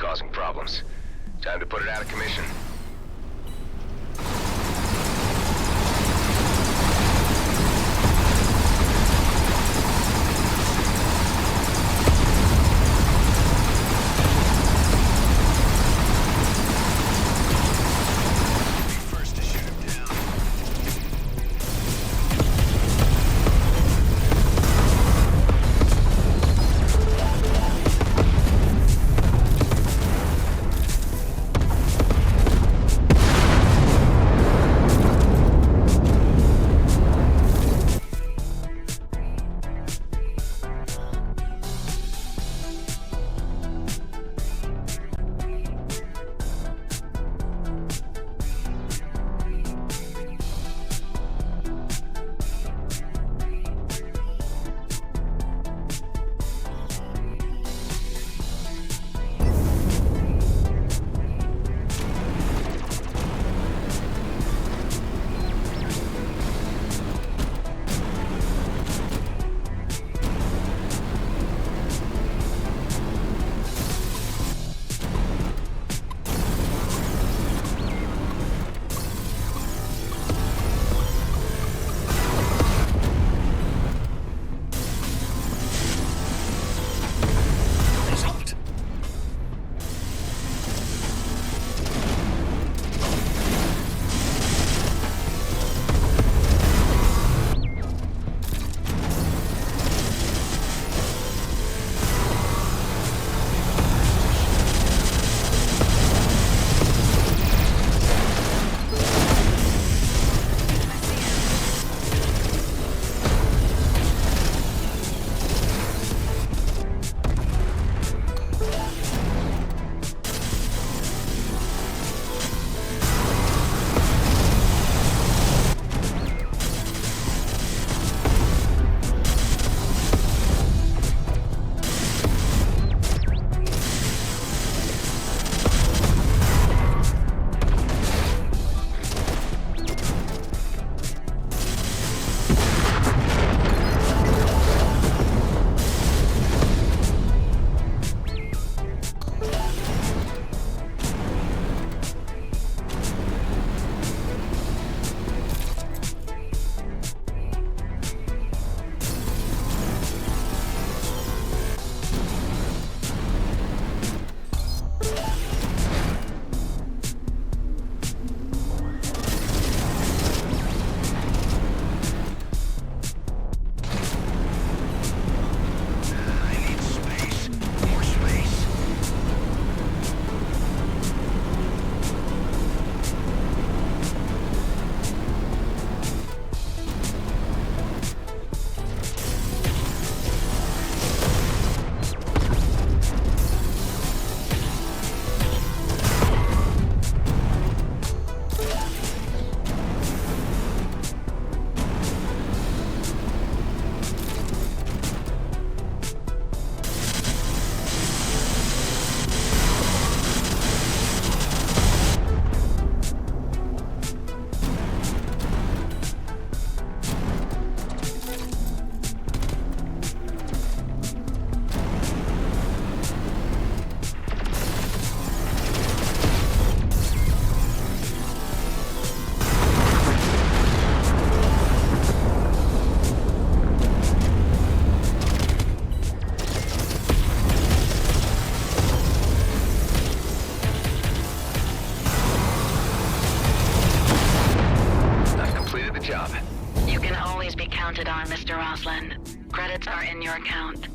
causing problems. Time to put it out of commission. Credits are in your account.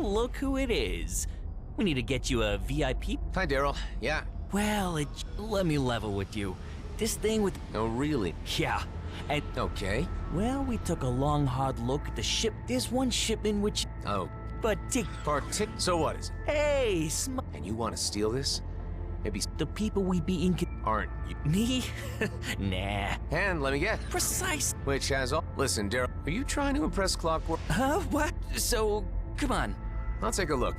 look who it is. We need to get you a VIP. Hi, Daryl. Yeah. Well, let me level with you. This thing with... Oh, really? Yeah. And, Okay. well, we took a long, hard look at the ship. There's one shipment which... Oh, so what is it? Hey, And you want to steal this? Maybe the people we be in... aren't you? Me? Nah. And let me guess. Precise. Which has all... Listen, Daryl, are you trying to impress Clockwork? Huh? What? So, come on. I'll take a look.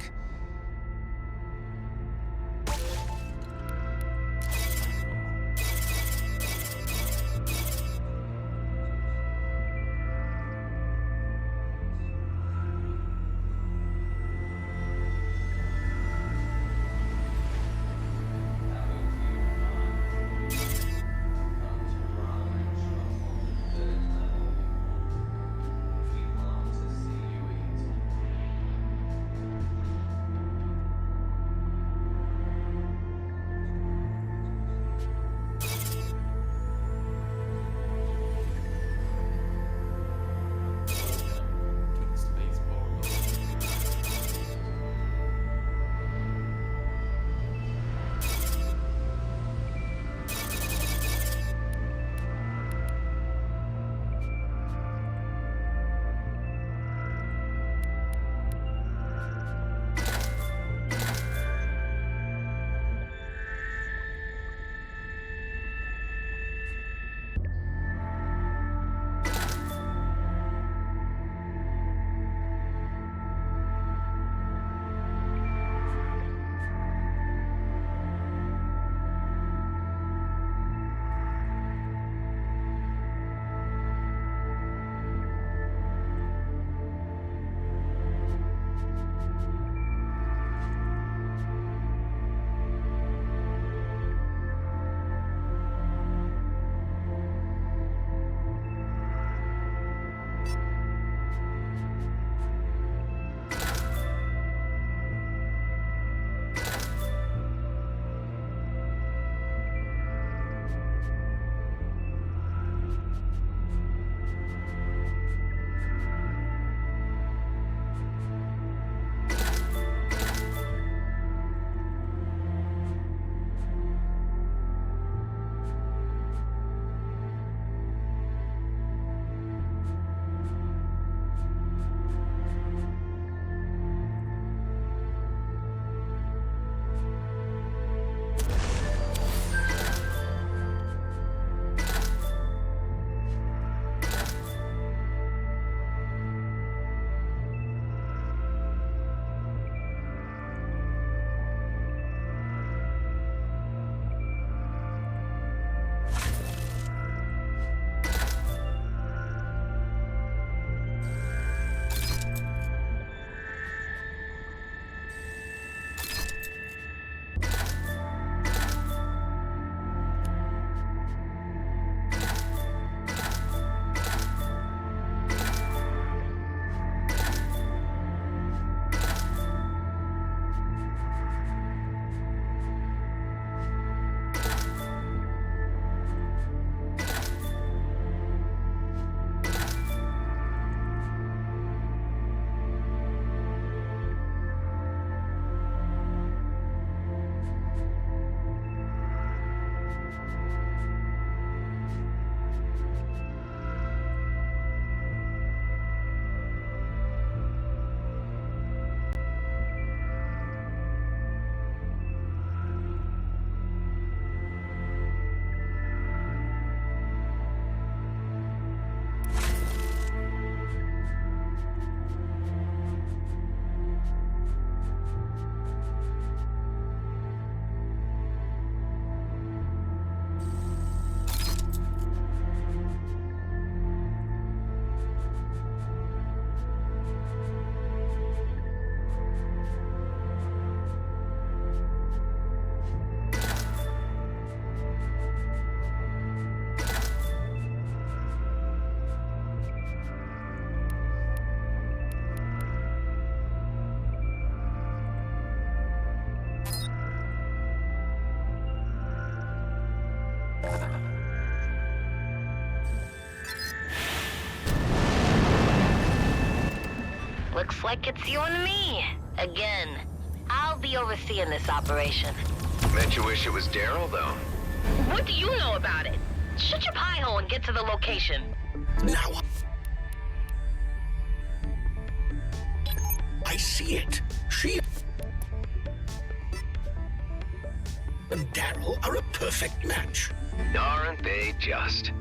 Looks like it's you and me. Again. I'll be overseeing this operation. Bet you wish it was Daryl, though. What do you know about it? Shut your pie hole and get to the location. Now, I see it. She and Daryl are a perfect match. Aren't they just?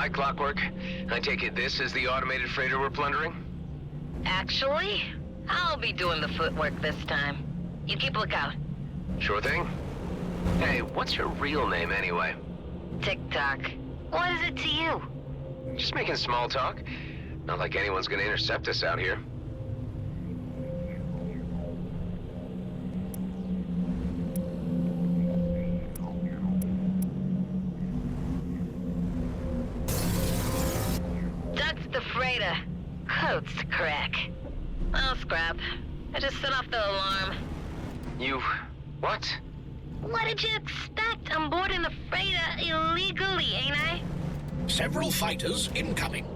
Hi, Clockwork. I take it this is the automated freighter we're plundering? Actually, I'll be doing the footwork this time. You keep a lookout. Sure thing. Hey, what's your real name anyway? Tick-tock. What is it to you? Just making small talk. Not like anyone's gonna intercept us out here. That's the freighter. Coats to crack. Oh, scrap. I just set off the alarm. You... what? What did you expect? I'm boarding the freighter illegally, ain't I? Several fighters incoming.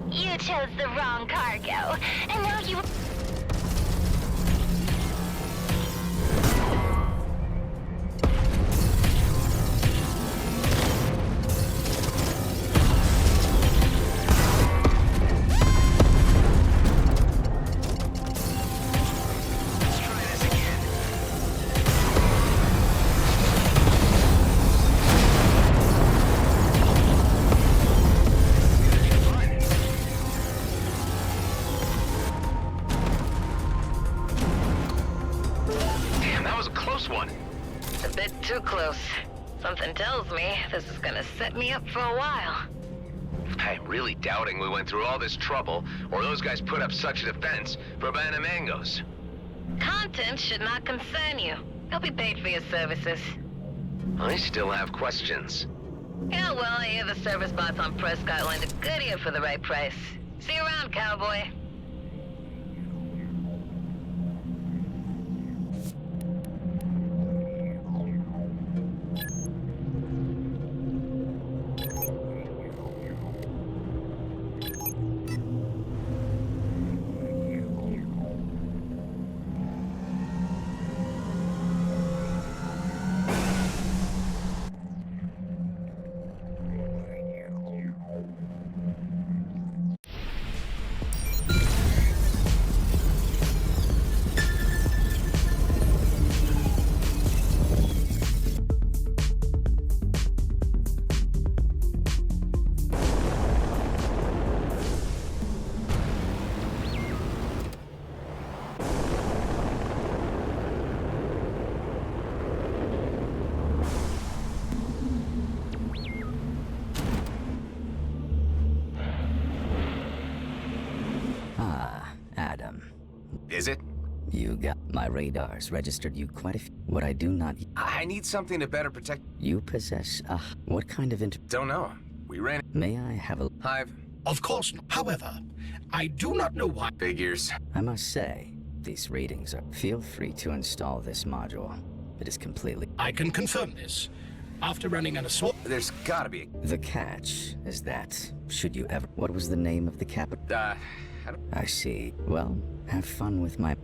You chose the wrong cargo. And now you... A bit too close. Something tells me this is gonna set me up for a while. I'm really doubting we went through all this trouble, or those guys put up such a defense for a band of mangoes. Content should not concern you. You'll be paid for your services. I still have questions. Yeah, well, I hear the service bots on Prescott land a good ear for the right price. See you around, cowboy. Is it? You got my radars registered you quite a few. What I do not... I need something to better protect... You possess, what kind of Don't know. We ran... May I have a... Hive. Of course not. However, I do not know why. Figures. I must say, these readings are... Feel free to install this module. It is completely... I can confirm this. After running an assault... There's gotta be... The catch is that, should you ever... What was the name of the capital? I see. Well, have fun with my...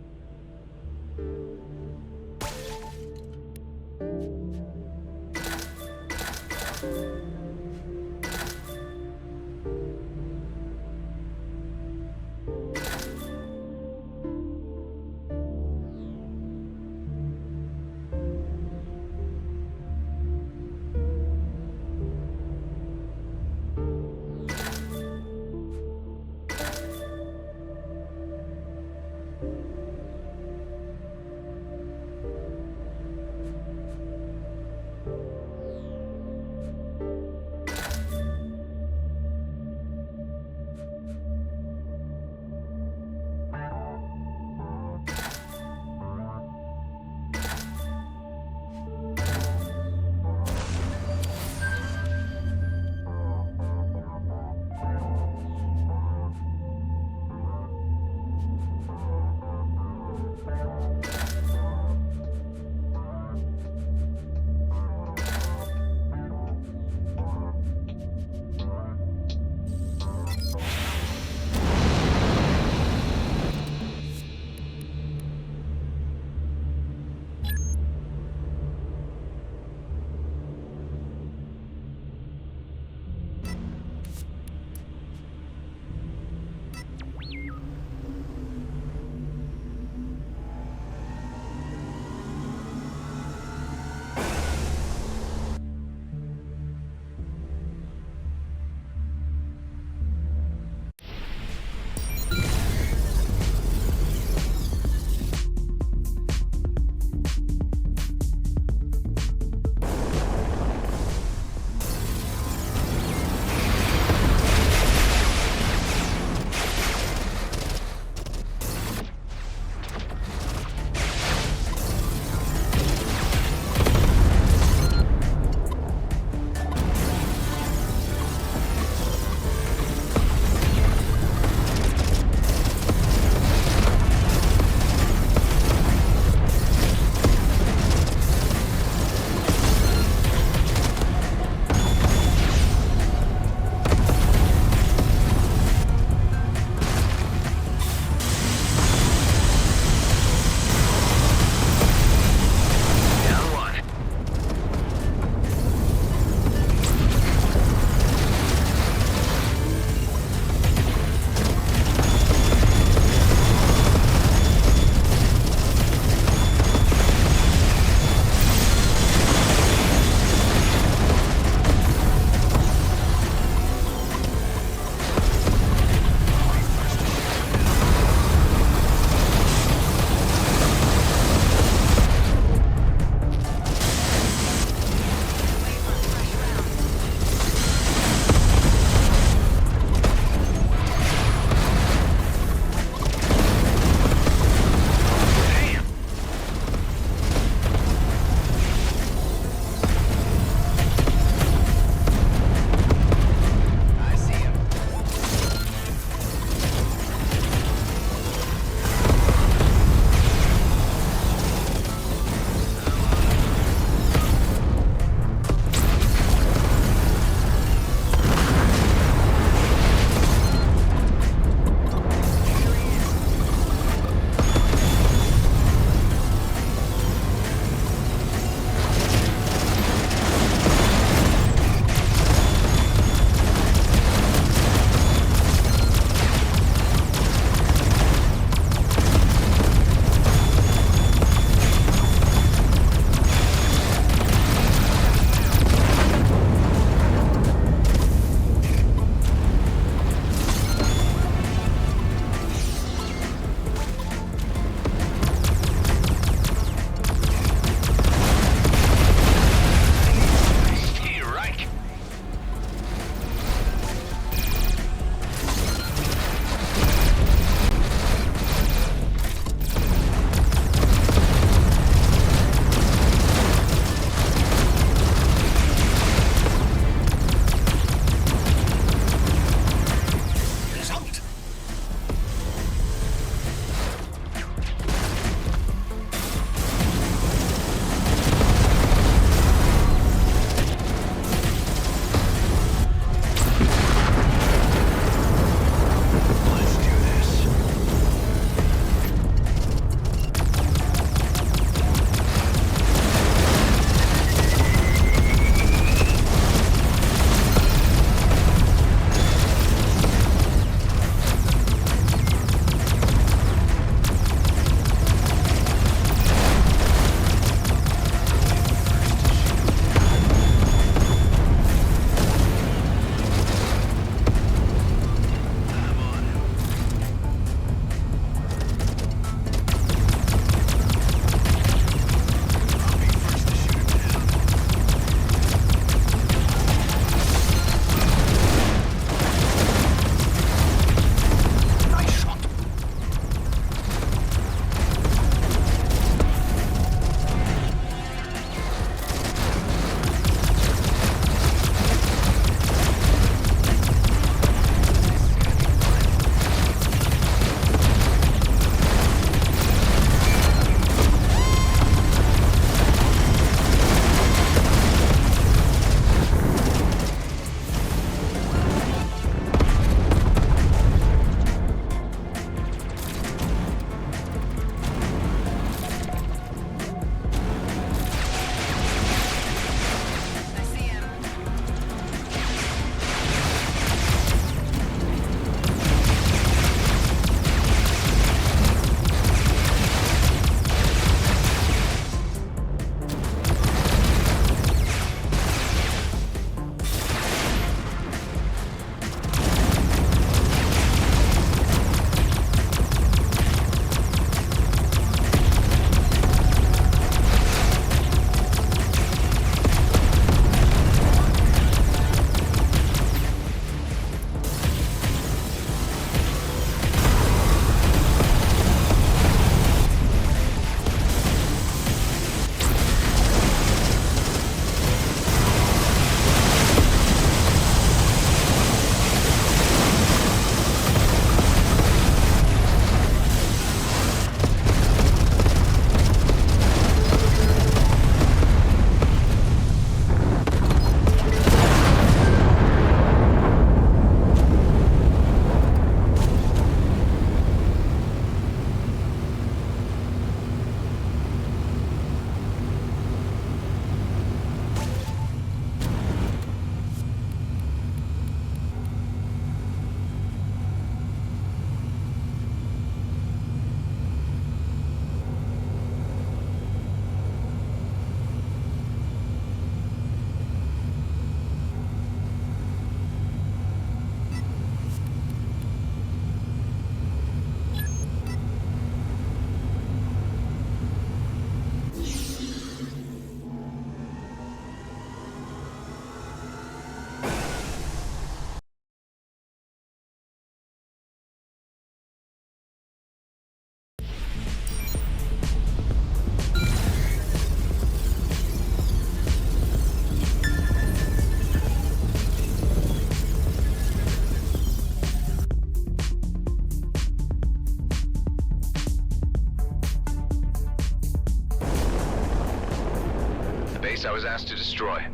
base I was asked to destroy.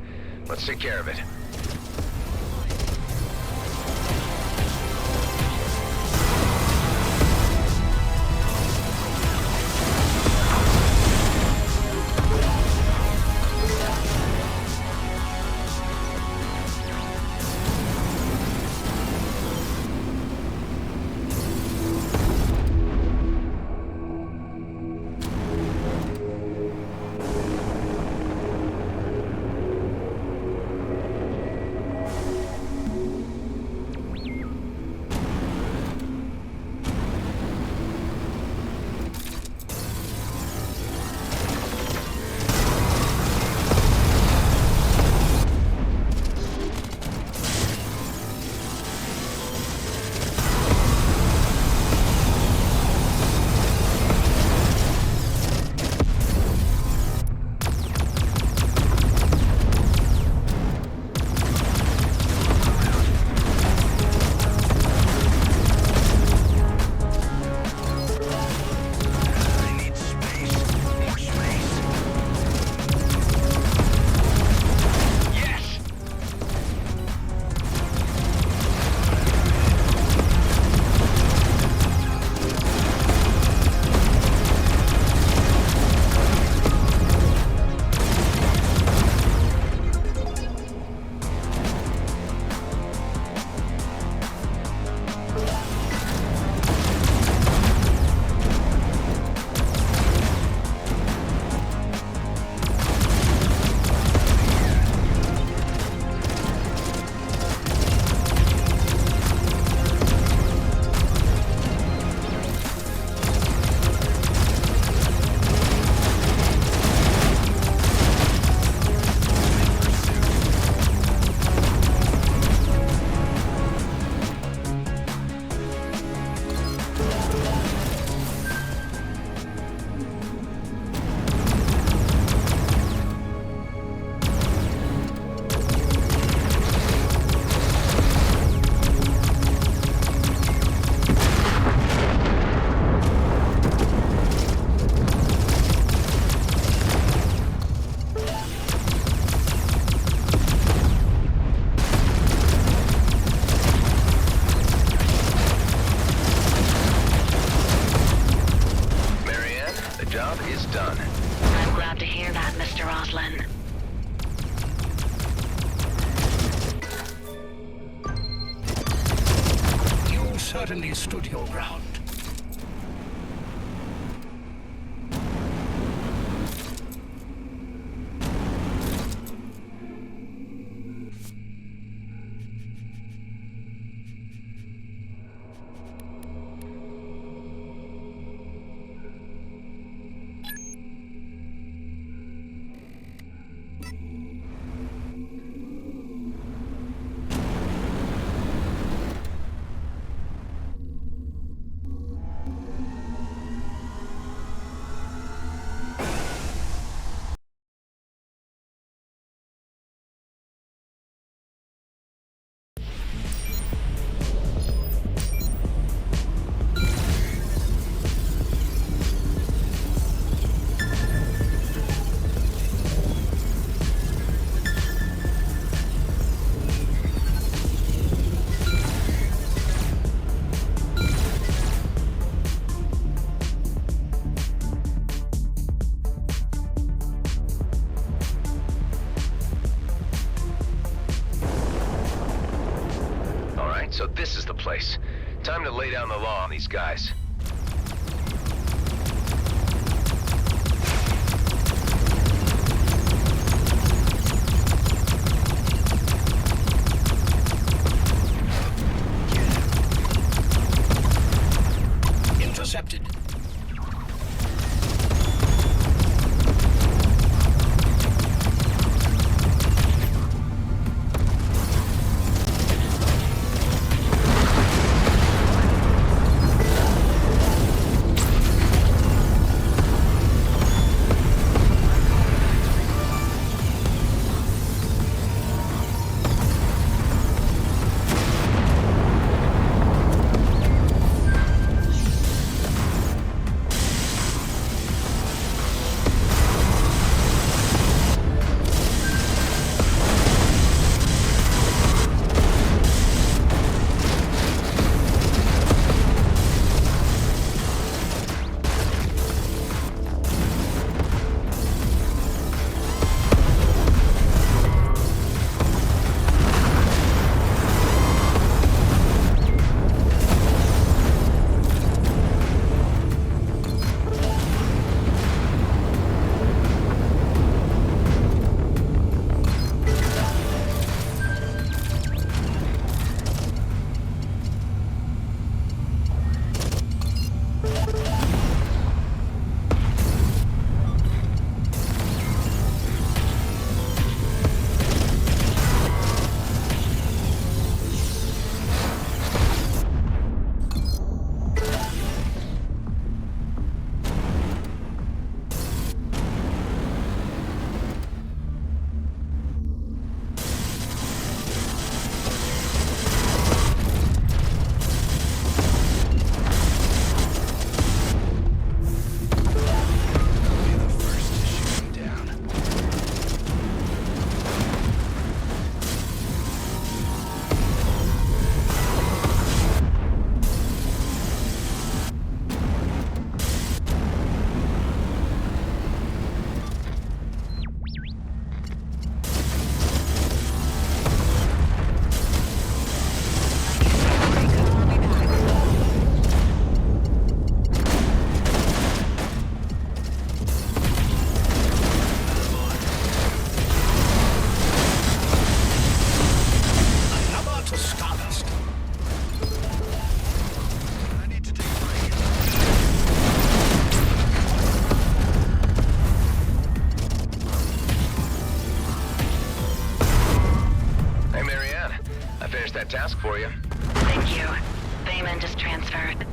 Let's take care of it. Certainly stood your ground. So this is the place. Time to lay down the law on these guys. Intercepted. for you. Thank you. Payment is transferred.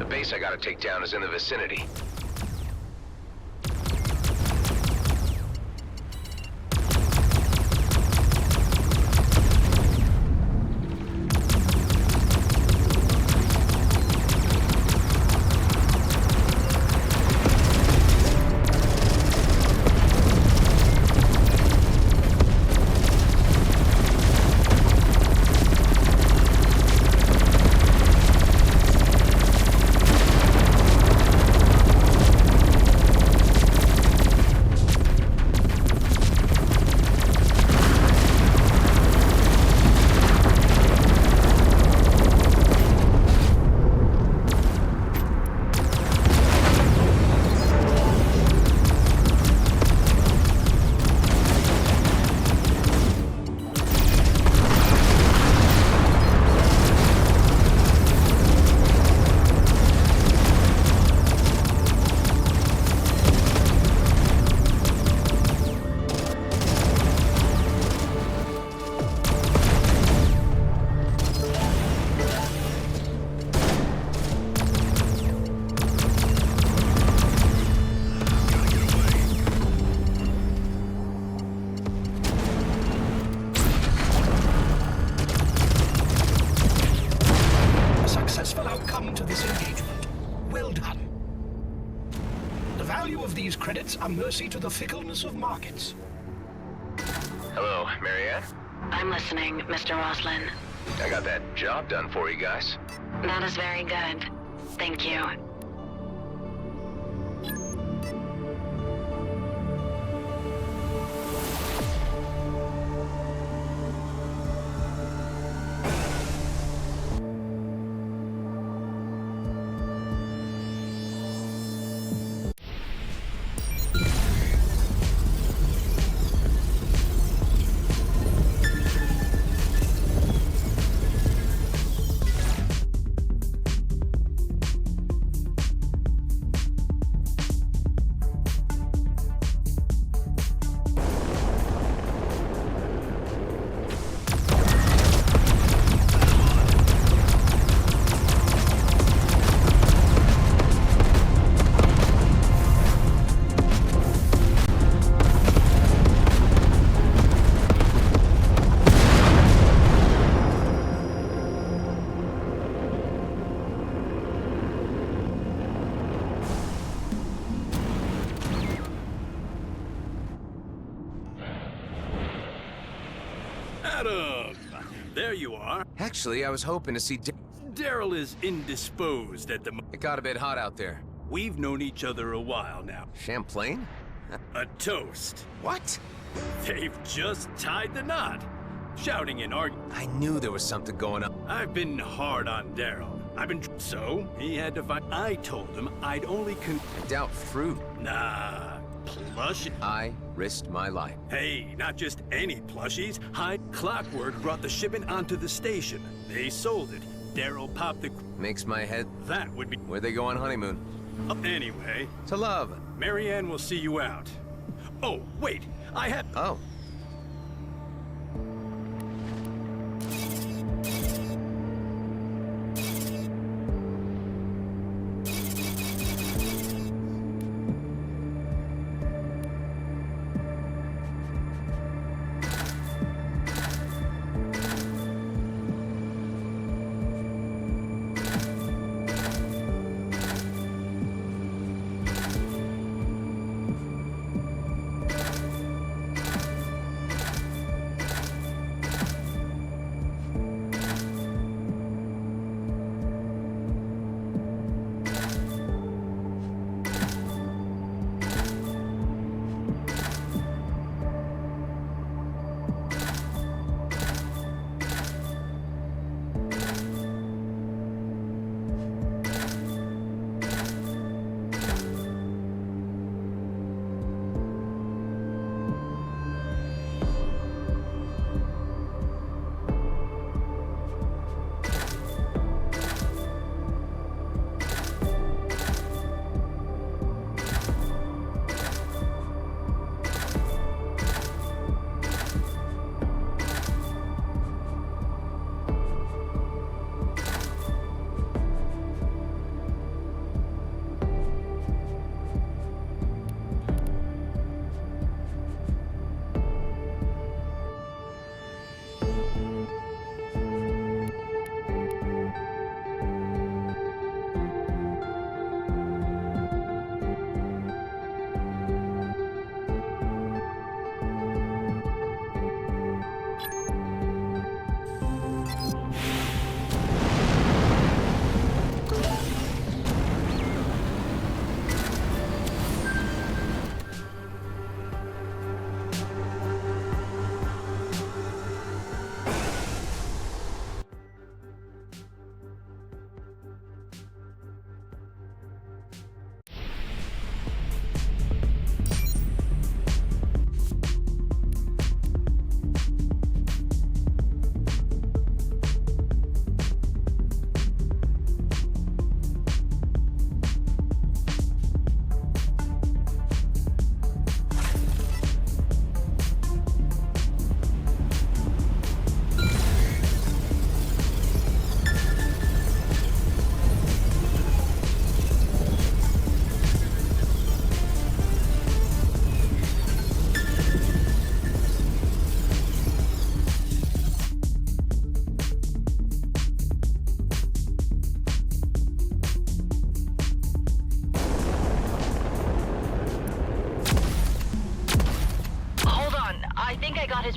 The base I gotta take down is in the vicinity. these credits a mercy to the fickleness of markets. Hello, Marianne? I'm listening, Mr. Roslin. I got that job done for you guys. That is very good. Thank you. Adam! There you are. Actually, I was hoping to see Daryl is indisposed at the moment. It got a bit hot out there. We've known each other a while now. Champlain? A toast. What? They've just tied the knot. Shouting and arguing. I knew there was something going on. I've been hard on Daryl. So, he had to find... I told him I'd only I doubt fruit. Nah, plush. I risked my life. Hey, not just any plushies. Clockwork brought the shipment onto the station. They sold it. Daryl popped the... Makes my head... That would be... Where'd they go on honeymoon? Anyway... To love. Marianne will see you out. Oh, wait. I have... Oh.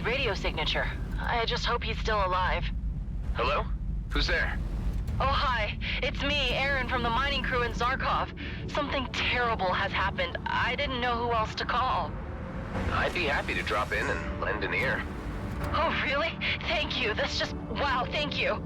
his radio signature. I just hope he's still alive. Hello? Who's there? Oh, hi. It's me, Aaron from the mining crew in Zarkov. Something terrible has happened. I didn't know who else to call. I'd be happy to drop in and lend an ear. Oh, really? Thank you. That's just... wow, thank you.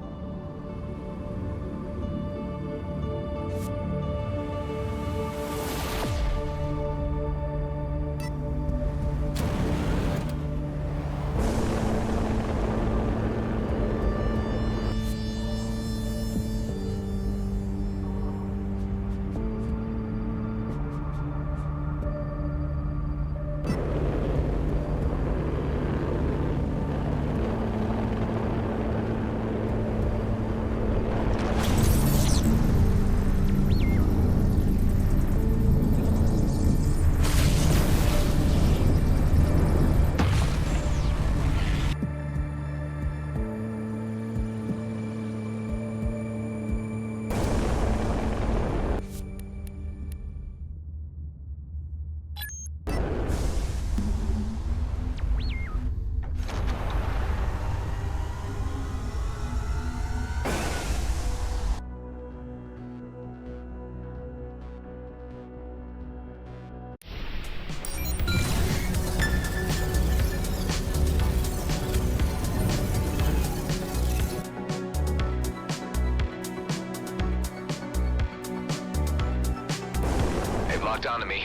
Locked onto me.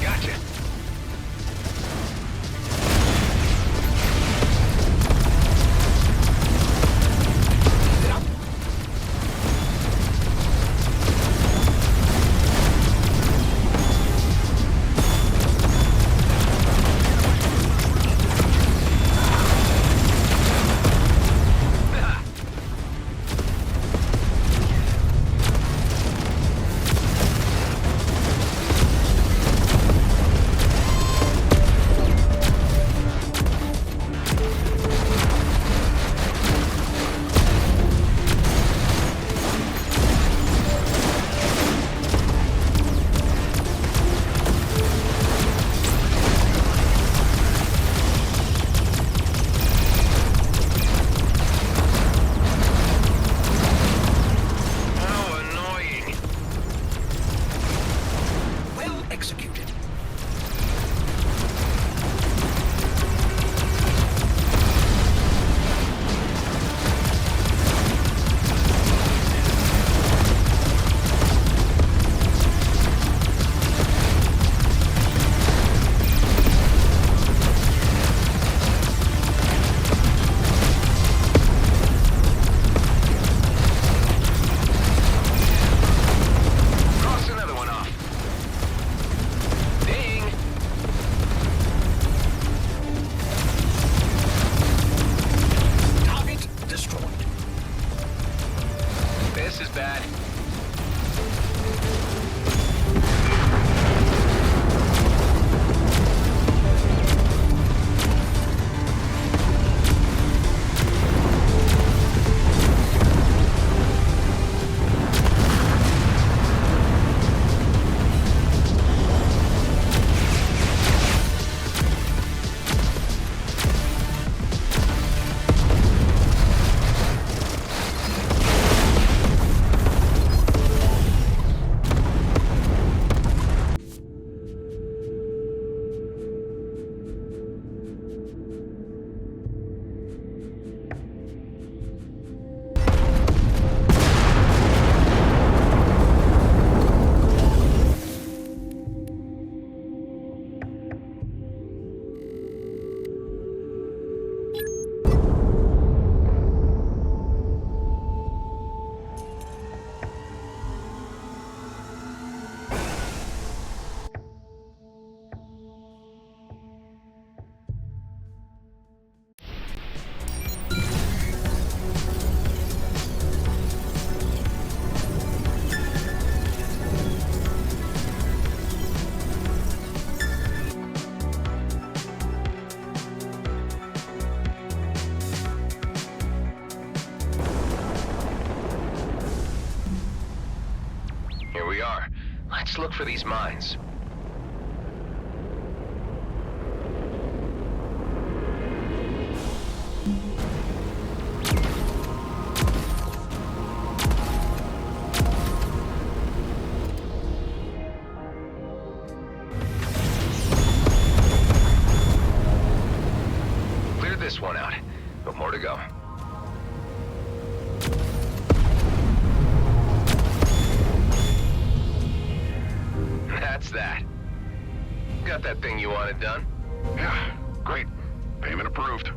Gotcha. we are. Let's look for these mines. Cleared this one out, but more to go. That's that. Got that thing you wanted done? Yeah, great. Payment approved.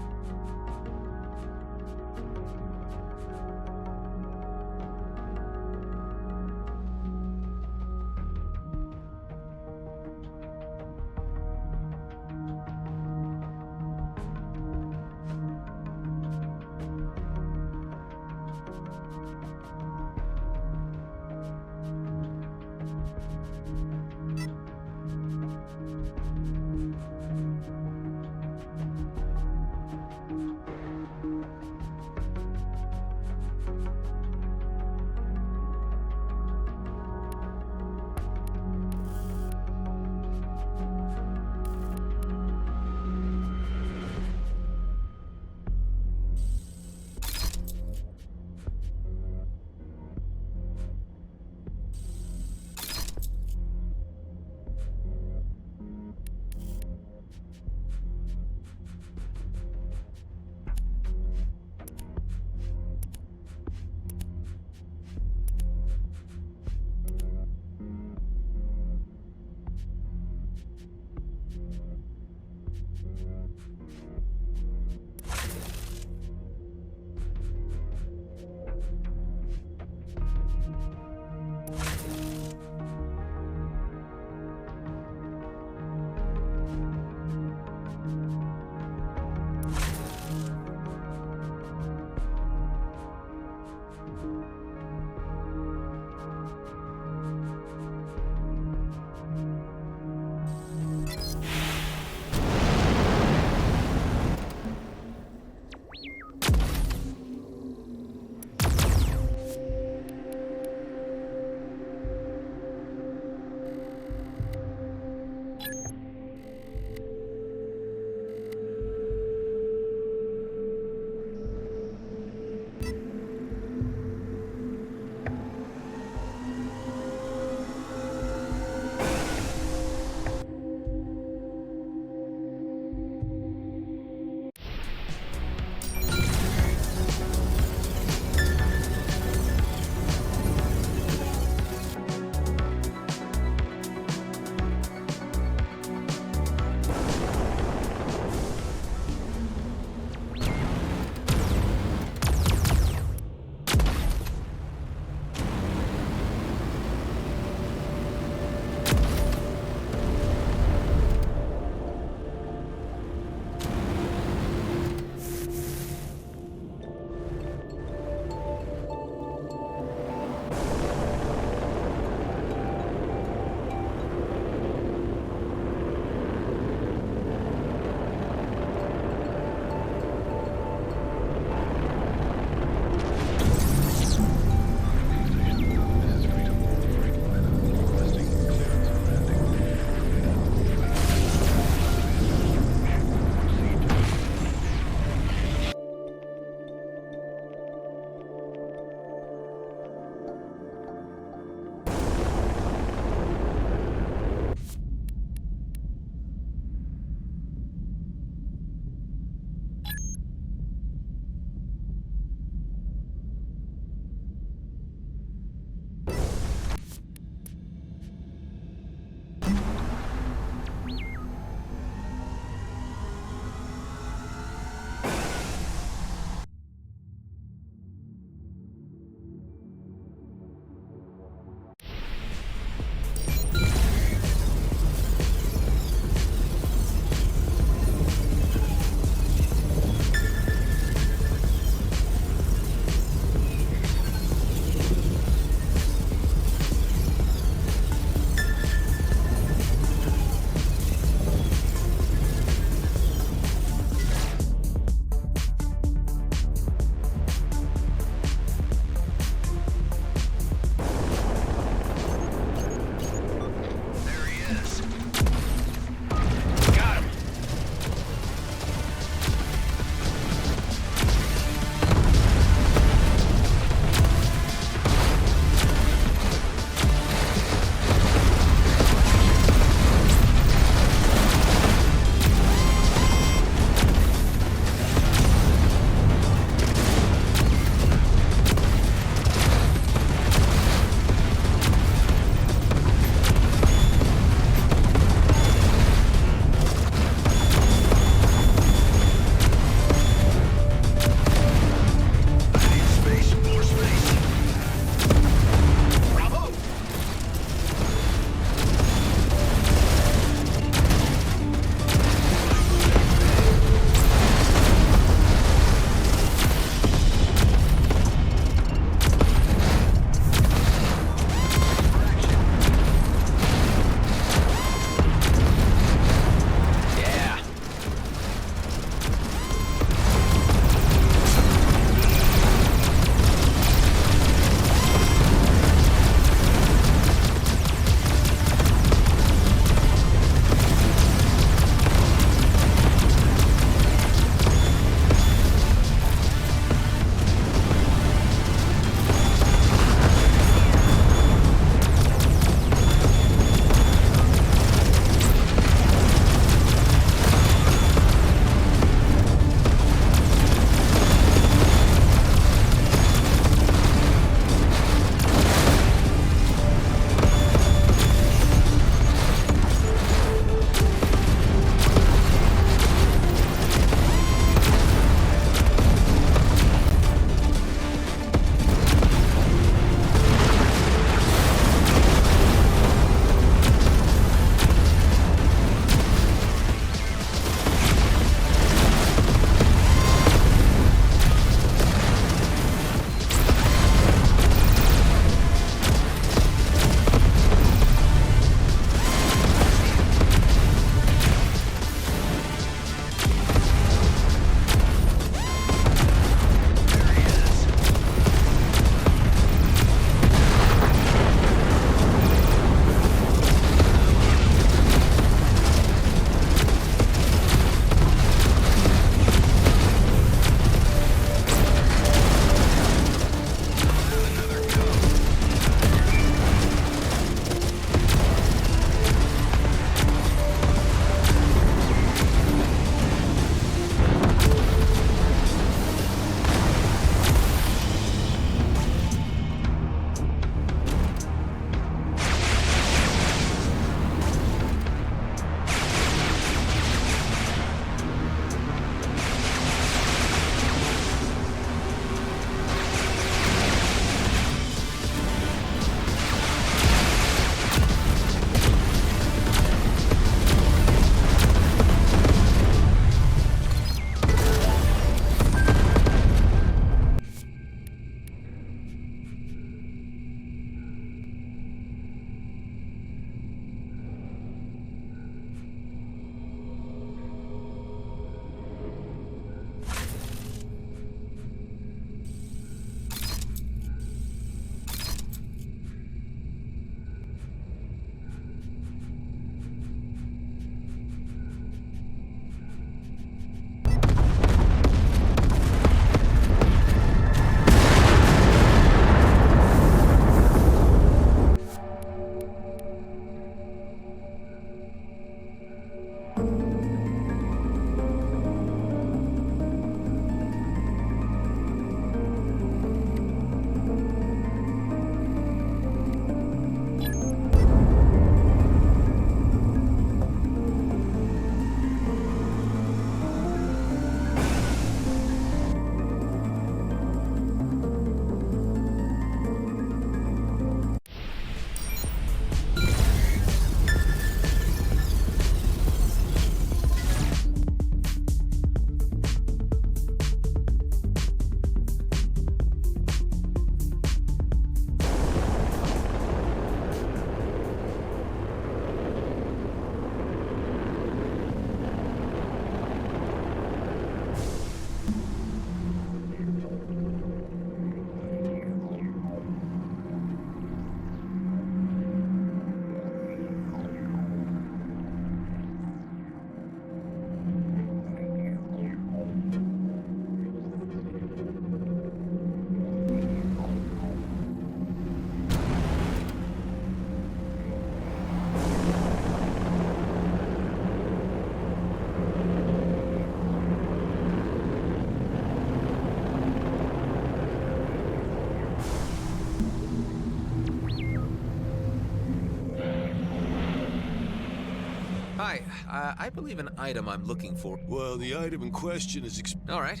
Hi, I believe an item I'm looking for. Well, the item in question is All right.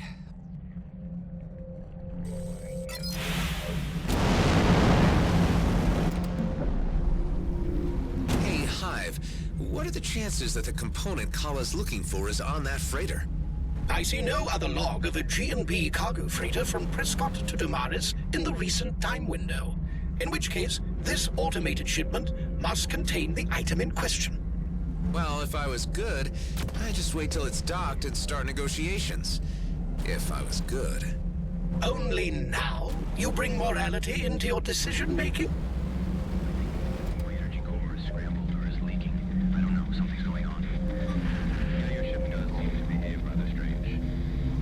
Hey, Hive, what are the chances that the component Kala's looking for is on that freighter? I see no other log of a G&B cargo freighter from Prescott to Damaris in the recent time window. In which case, this automated shipment must contain the item in question. Well, if I was good, I'd just wait till it's docked and start negotiations. If I was good. Only now you bring morality into your decision-making? The energy core is scrambled or is leaking. I don't know, something's going on. Yeah, your ship does seem to behave rather strange.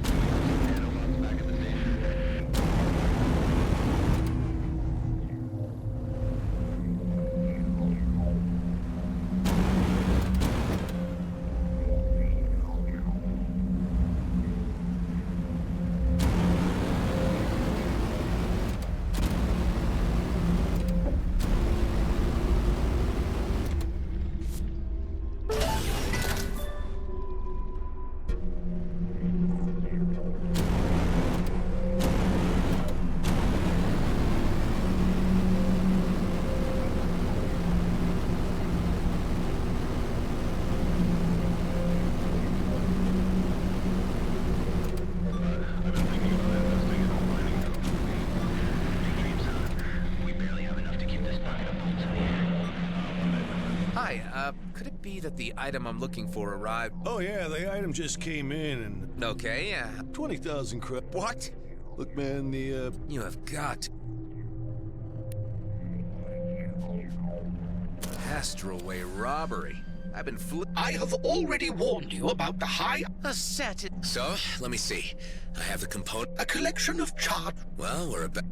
Nanobots back at the station. Hi, could it be that the item I'm looking for arrived? Oh yeah, the item just came in and Okay, 20,000 credits. what? Look, man, the You have got... Astralway robbery. I've been I have already warned you about the high... So, let me see. I have the component... A collection of chart... Well, we're about...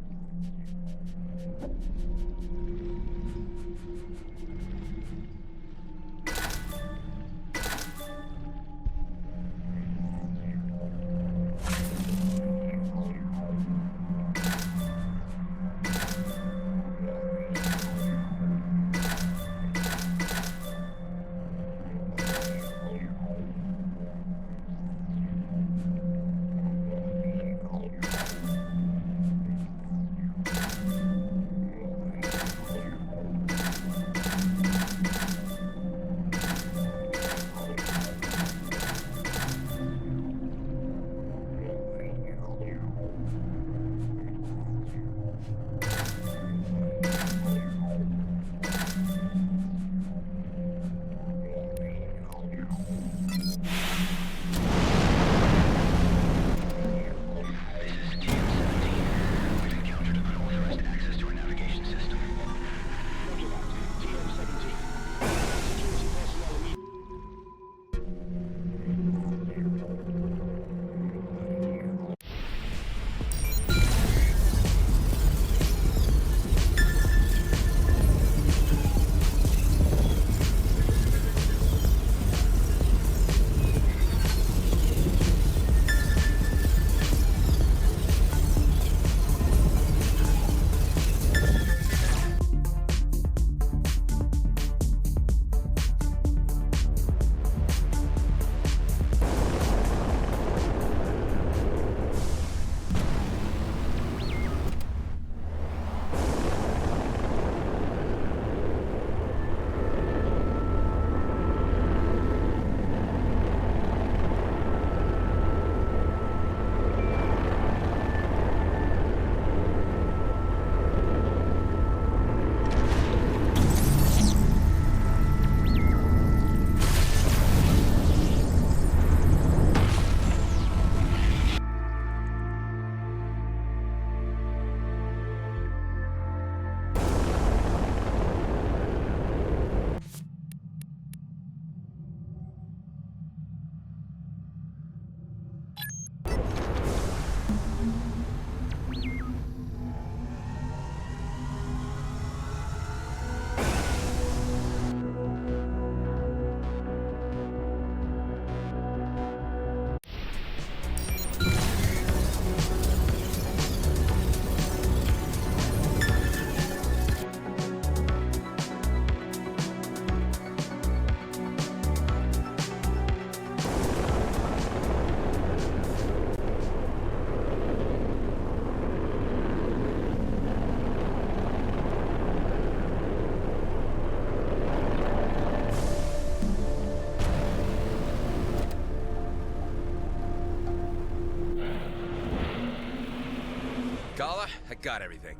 Kala, I got everything.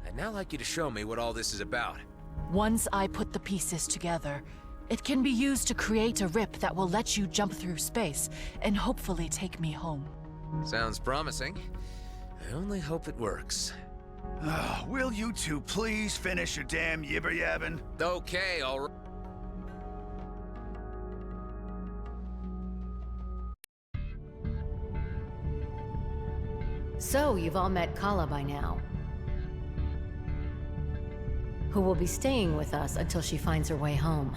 I'd now like you to show me what all this is about. Once I put the pieces together, it can be used to create a rip that will let you jump through space and hopefully take me home. Sounds promising. I only hope it works. Will you two please finish your damn yibber-yabbing? Okay, all right. So, you've all met Kala by now, who will be staying with us until she finds her way home.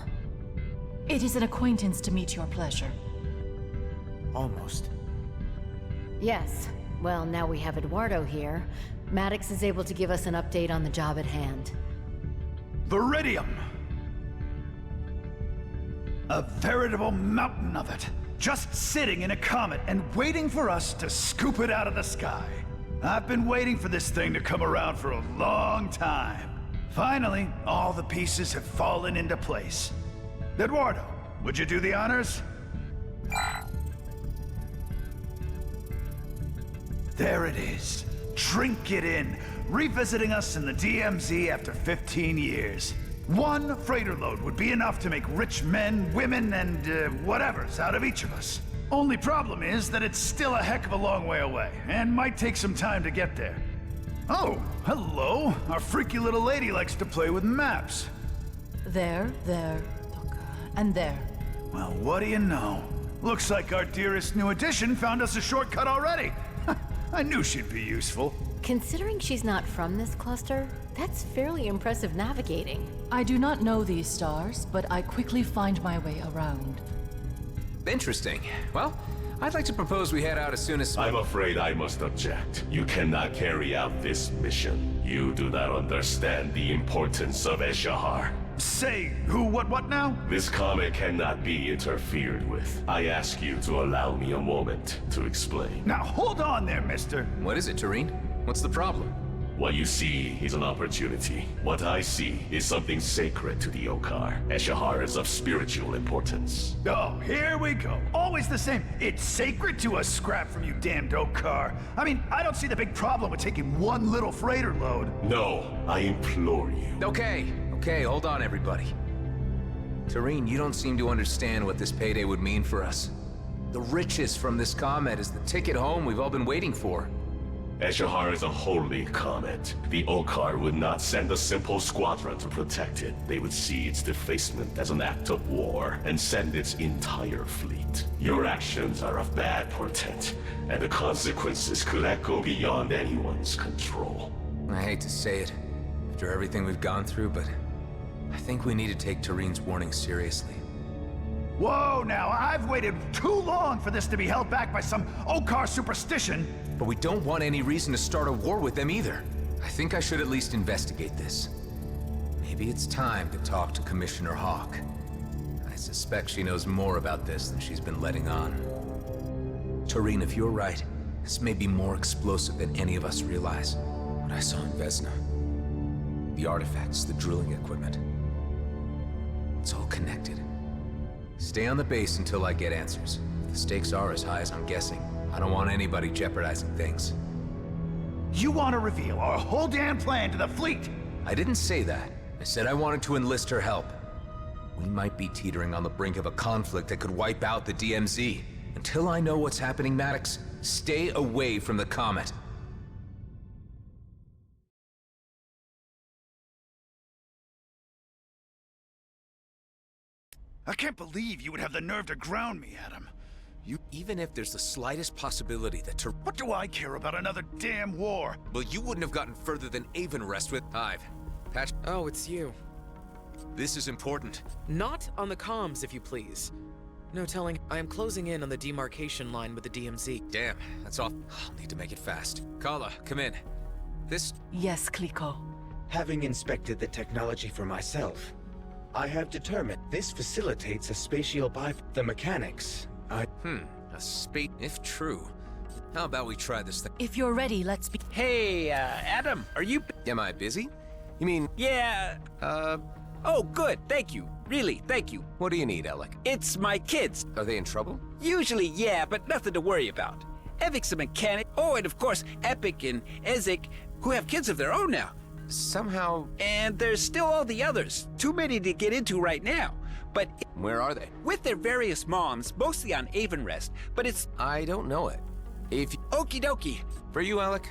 It is an acquaintance to meet your pleasure. Almost. Yes. Well, now we have Eduardo here. Maddox is able to give us an update on the job at hand. Viridium! A veritable mountain of it. Just sitting in a comet and waiting for us to scoop it out of the sky. I've been waiting for this thing to come around for a long time. Finally, all the pieces have fallen into place. Eduardo, would you do the honors? There it is. Drink it in, revisiting us in the DMZ after 15 years. One freighter load would be enough to make rich men, women, and whatevers out of each of us. Only problem is that it's still a heck of a long way away, and might take some time to get there. Oh, hello. Our freaky little lady likes to play with maps. There, look, and there. Well, what do you know? Looks like our dearest new addition found us a shortcut already. I knew she'd be useful. Considering she's not from this cluster, that's fairly impressive navigating. I do not know these stars, but I quickly find my way around. Interesting. Well, I'd like to propose we head out as soon as... I'm afraid I must object. You cannot carry out this mission. You do not understand the importance of Eshahar. Say, who, what now? This comet cannot be interfered with. I ask you to allow me a moment to explain. Now hold on there, mister. What is it, Tareen? What's the problem? What you see is an opportunity. What I see is something sacred to the Okkar. Eshahar is of spiritual importance. Oh, here we go. Always the same. It's sacred to a scrap from you damned Okkar. I mean, I don't see the big problem with taking one little freighter load. No, I implore you. Okay, hold on, everybody. Tareen, you don't seem to understand what this payday would mean for us. The riches from this comet is the ticket home we've all been waiting for. Eshahar is a holy comet. The Okkar would not send a simple squadron to protect it. They would see its defacement as an act of war and send its entire fleet. Your actions are of bad portent, and the consequences could echo beyond anyone's control. I hate to say it, after everything we've gone through, but I think we need to take Tareen's warning seriously. Whoa, now, I've waited too long for this to be held back by some Okkar superstition. But we don't want any reason to start a war with them either. I think I should at least investigate this. Maybe it's time to talk to Commissioner Hawk. I suspect she knows more about this than she's been letting on. Tareen, if you're right, this may be more explosive than any of us realize. What I saw in Vesna. The artifacts, the drilling equipment. It's all connected. Stay on the base until I get answers. If the stakes are as high as I'm guessing, I don't want anybody jeopardizing things. You want to reveal our whole damn plan to the fleet? I didn't say that. I said I wanted to enlist her help. We might be teetering on the brink of a conflict that could wipe out the DMZ. Until I know what's happening, Maddox, stay away from the comet. I can't believe you would have the nerve to ground me, Adam. Even if there's the slightest possibility that What do I care about another damn war? Well, you wouldn't have gotten further than Avonrest with Hive. Patch. Oh, it's you. This is important. Not on the comms, if you please. No telling. I am closing in on the demarcation line with the DMZ. Damn, that's off. I'll need to make it fast. Kala, come in. This... Yes, Kliko. Having inspected the technology for myself, I have determined this facilitates a spatial The mechanics, a space... If true, how about we try this thing? If you're ready, let's be... Hey, Adam, are you... Am I busy? You mean... Yeah, Oh, good, thank you. Really, thank you. What do you need, Alec? It's my kids. Are they in trouble? Usually, yeah, but nothing to worry about. Evik's a mechanic. Oh, and of course, Epic and Ezek, who have kids of their own now. Somehow... And there's still all the others. Too many to get into right now. But... Where are they? With their various moms, mostly on Avonrest. But it's... I don't know it. If... Okie dokie. For you, Alec.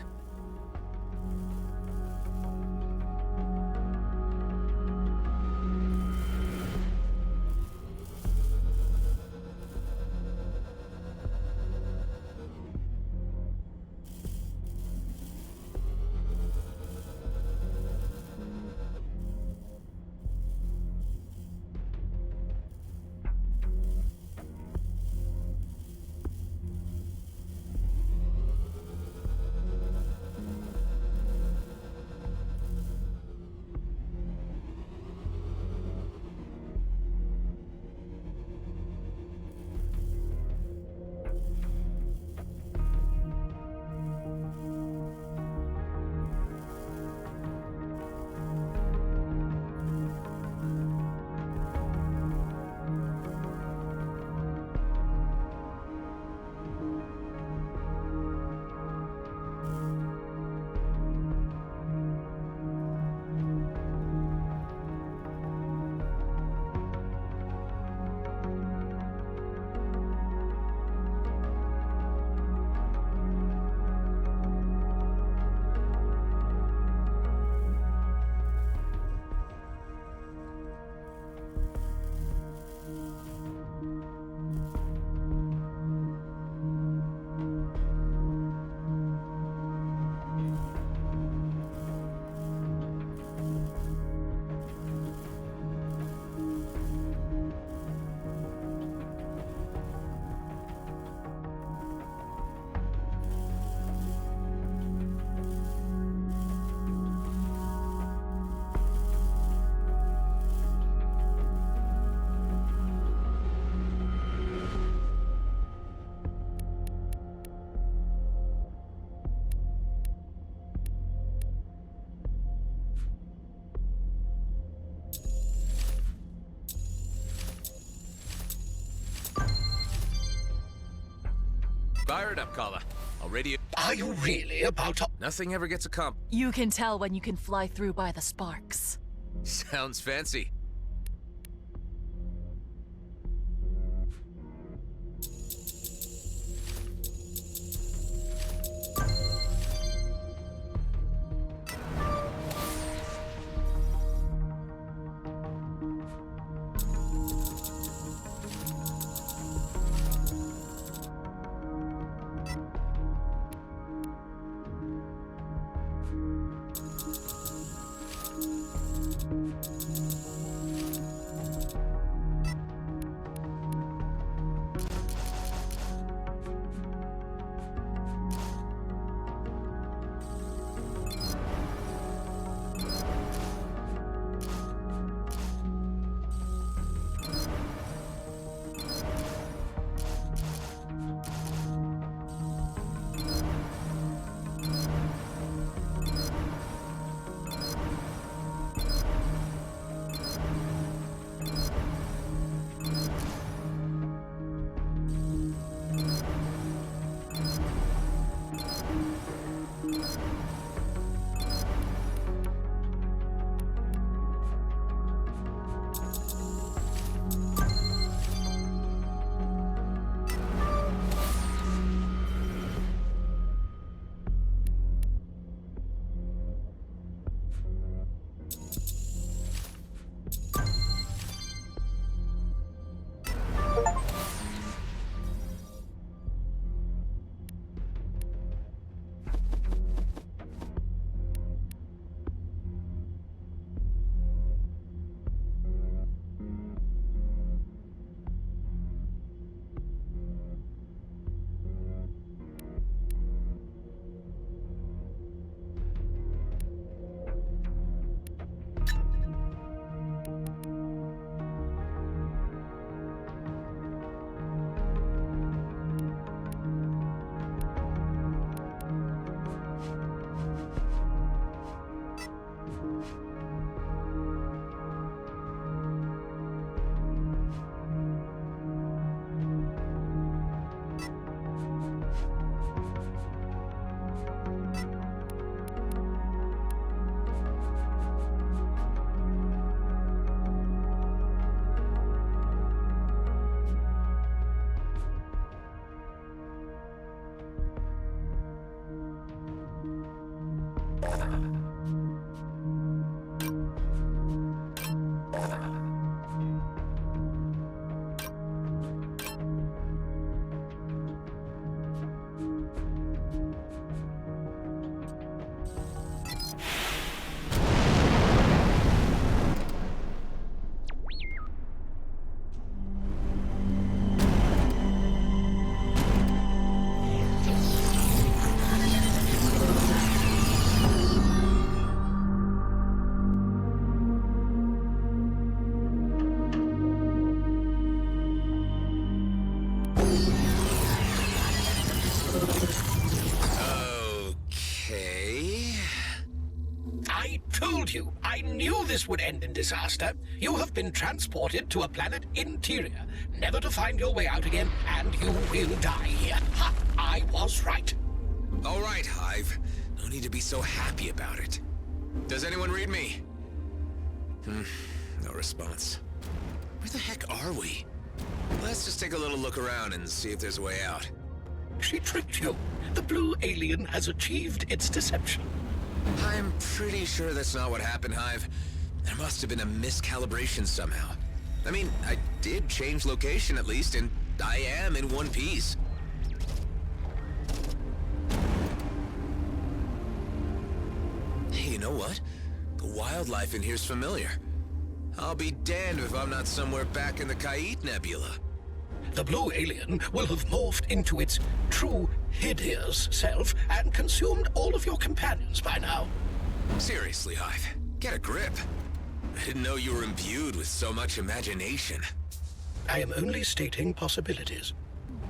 Fire it up, Kala. I'll radio... Are you really about to... Nothing ever gets a comp. You can tell when you can fly through by the sparks. Sounds fancy. you. I knew this would end in disaster. You have been transported to a planet interior, never to find your way out again, and you will die here. Ha! I was right. All right, Hive. No need to be so happy about it. Does anyone read me? No response. Where the heck are we? Let's just take a little look around and see if there's a way out. She tricked you. The blue alien has achieved its deception. I'm pretty sure that's not what happened, Hive. There must have been a miscalibration somehow. I mean, I did change location at least, and I am in one piece. Hey, you know what? The wildlife in here's familiar. I'll be damned if I'm not somewhere back in the Kait Nebula. The blue alien will have morphed into its true hideous self and consumed all of your companions by now. Seriously, Hive, get a grip. I didn't know you were imbued with so much imagination. I am only stating possibilities.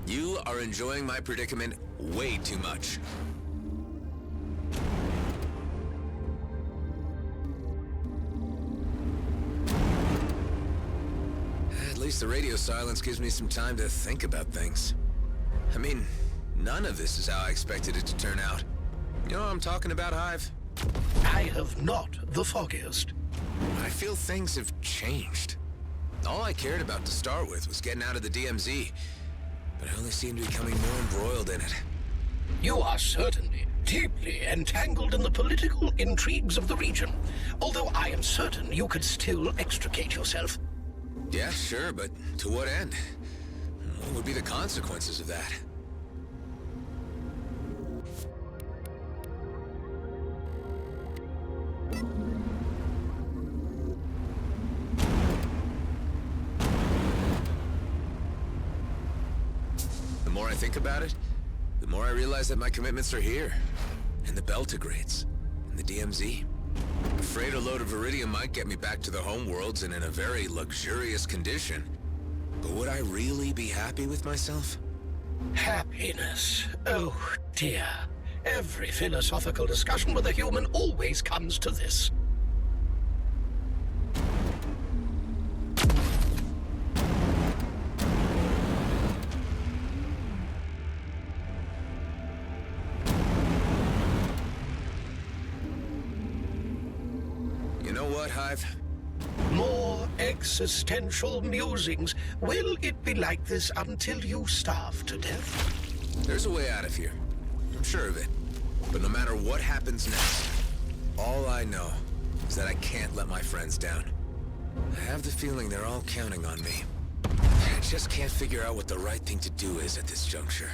You are enjoying my predicament way too much. At least the radio silence gives me some time to think about things. I mean, none of this is how I expected it to turn out. You know what I'm talking about, Hive? I have not the foggiest. I feel things have changed. All I cared about to start with was getting out of the DMZ, but I only seem to be becoming more embroiled in it. You are certainly deeply entangled in the political intrigues of the region, although I am certain you could still extricate yourself. Yeah, sure, but to what end? What would be the consequences of that? The more I think about it, the more I realize that my commitments are here. In the Beltigrades, in the DMZ. A freighter load of iridium might get me back to the homeworlds and in a very luxurious condition. But would I really be happy with myself? Happiness. Oh, dear. Every philosophical discussion with a human always comes to this. Hive? More existential musings. Will it be like this until you starve to death? There's a way out of here. I'm sure of it. But no matter what happens next, all I know is that I can't let my friends down. I have the feeling they're all counting on me. I just can't figure out what the right thing to do is at this juncture.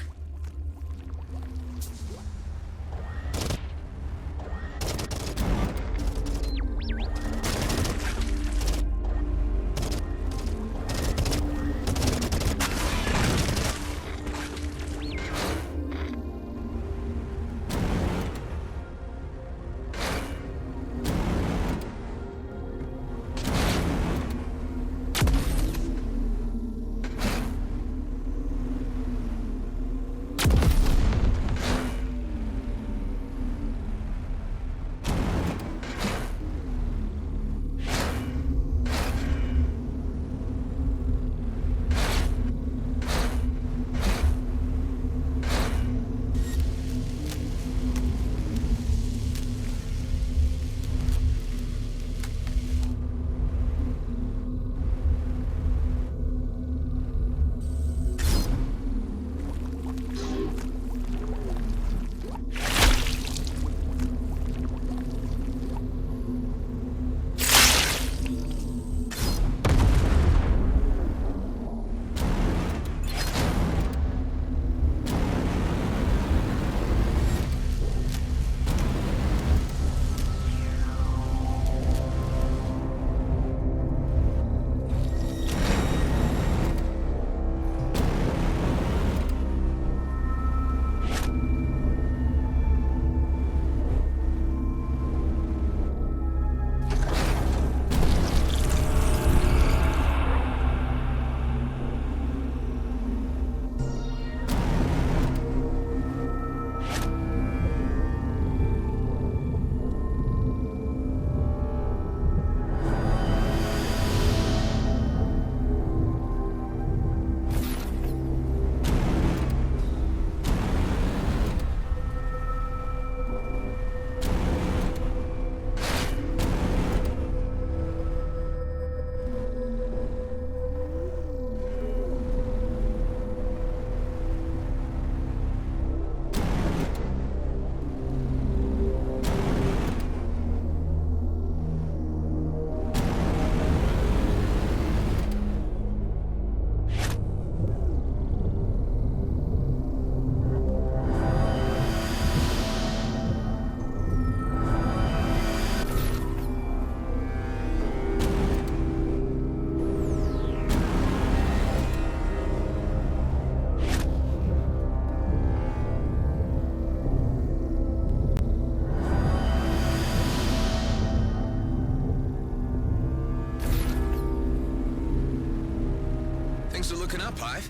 Pive.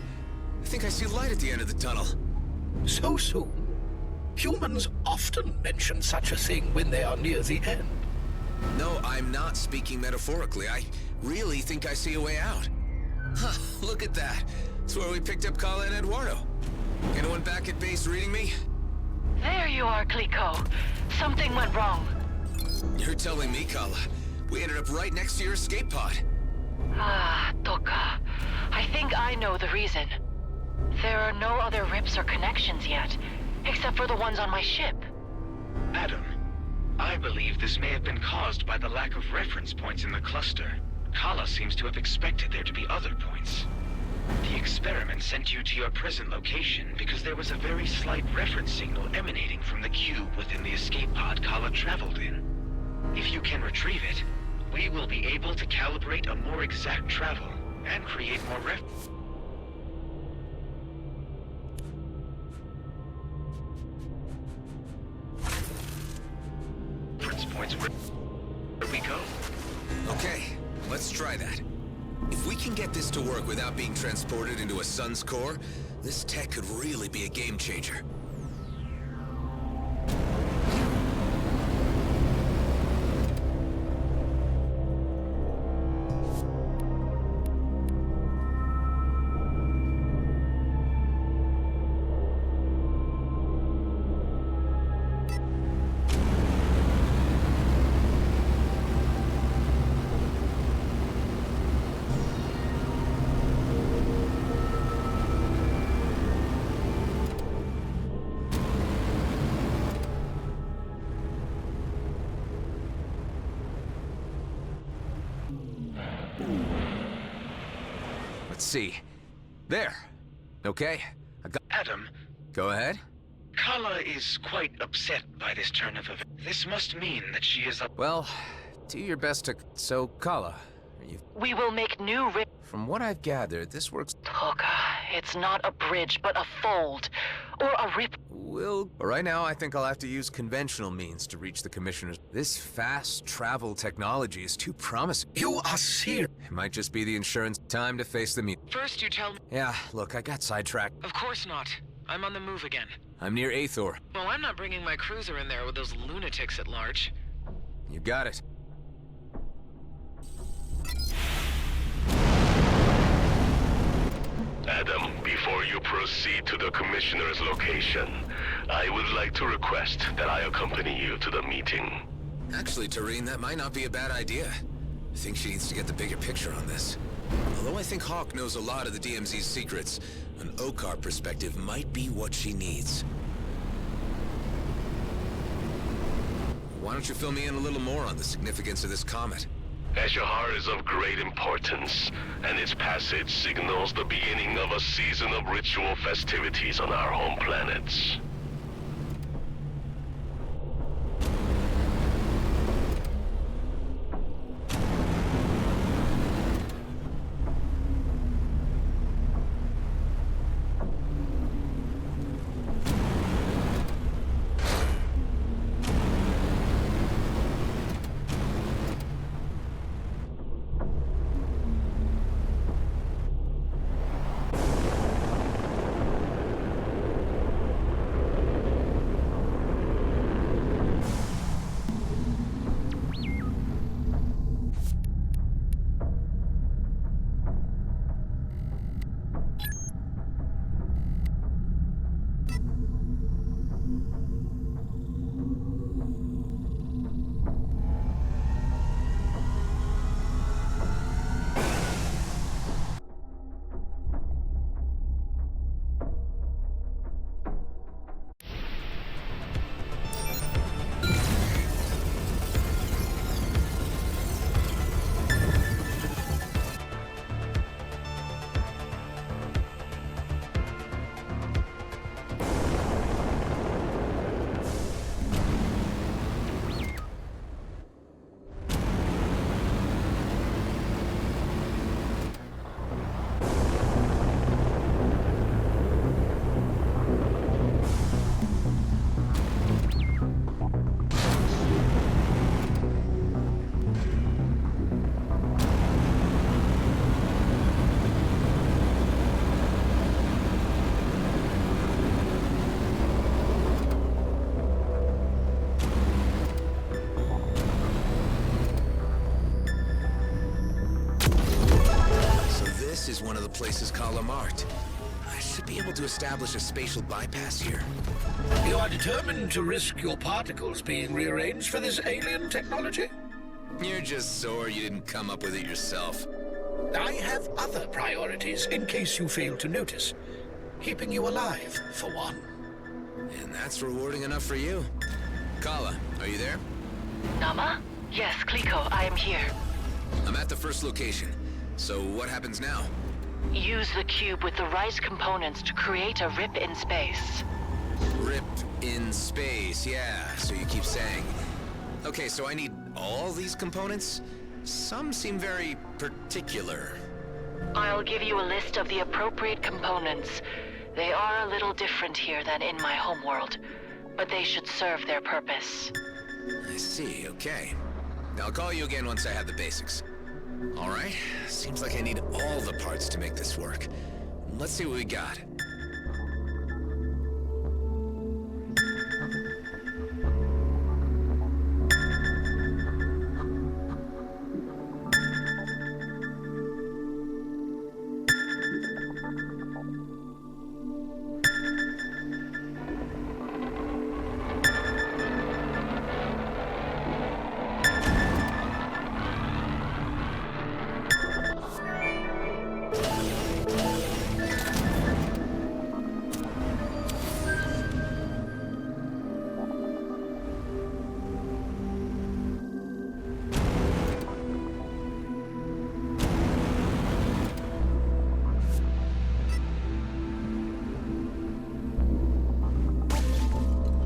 I think I see light at the end of the tunnel. So soon? Humans often mention such a thing when they are near the end. No, I'm not speaking metaphorically. I really think I see a way out. Huh, look at that. It's where we picked up Kala and Eduardo. Anyone back at base reading me? There you are, Clico. Something went wrong. You're telling me, Kala. We ended up right next to your escape pod. Ah, Toka. I think I know the reason. There are no other rips or connections yet, except for the ones on my ship. Adam, I believe this may have been caused by the lack of reference points in the cluster. Kala seems to have expected there to be other points. The experiment sent you to your present location because there was a very slight reference signal emanating from the cube within the escape pod Kala traveled in. If you can retrieve it, we will be able to calibrate a more exact travel and create more reference points where we go. Okay, let's try that. If we can get this to work without being transported into a sun's core, this tech could really be a game changer. Let's see. There. Okay. I got... Adam. Go ahead. Kala is quite upset by this turn of events. This must mean that she is up. Well, do your best to... So, Kala, are you... We will make new rip... From what I've gathered, this works... Toka, it's not a bridge, but a fold. Or a rip... But right now, I think I'll have to use conventional means to reach the Commissioners. This fast travel technology is too promising. You are serious? It might just be the insurance. Time to face the First you tell me... Yeah, look, I got sidetracked. Of course not. I'm on the move again. I'm near Aethor. Well, I'm not bringing my cruiser in there with those lunatics at large. You got it. Adam, before you proceed to the Commissioner's location, I would like to request that I accompany you to the meeting. Actually, Tareen, that might not be a bad idea. I think she needs to get the bigger picture on this. Although I think Hawk knows a lot of the DMZ's secrets, an Okkar perspective might be what she needs. Why don't you fill me in a little more on the significance of this comet? Eshahar is of great importance, and its passage signals the beginning of a season of ritual festivities on our home planets. places Kala marked. I should be able to establish a spatial bypass here. You are determined to risk your particles being rearranged for this alien technology? You're just sore you didn't come up with it yourself. I have other priorities, in case you fail to notice. Keeping you alive, for one. And that's rewarding enough for you. Kala, are you there? Nama? Yes, Kliko, I am here. I'm at the first location. So what happens now? Use the cube with the right components to create a rip in space. Rip in space, yeah, so you keep saying. Okay, so I need all these components? Some seem very particular. I'll give you a list of the appropriate components. They are a little different here than in my homeworld, but they should serve their purpose. I see, okay. I'll call you again once I have the basics. All right, seems like I need all the parts to make this work. Let's see what we got.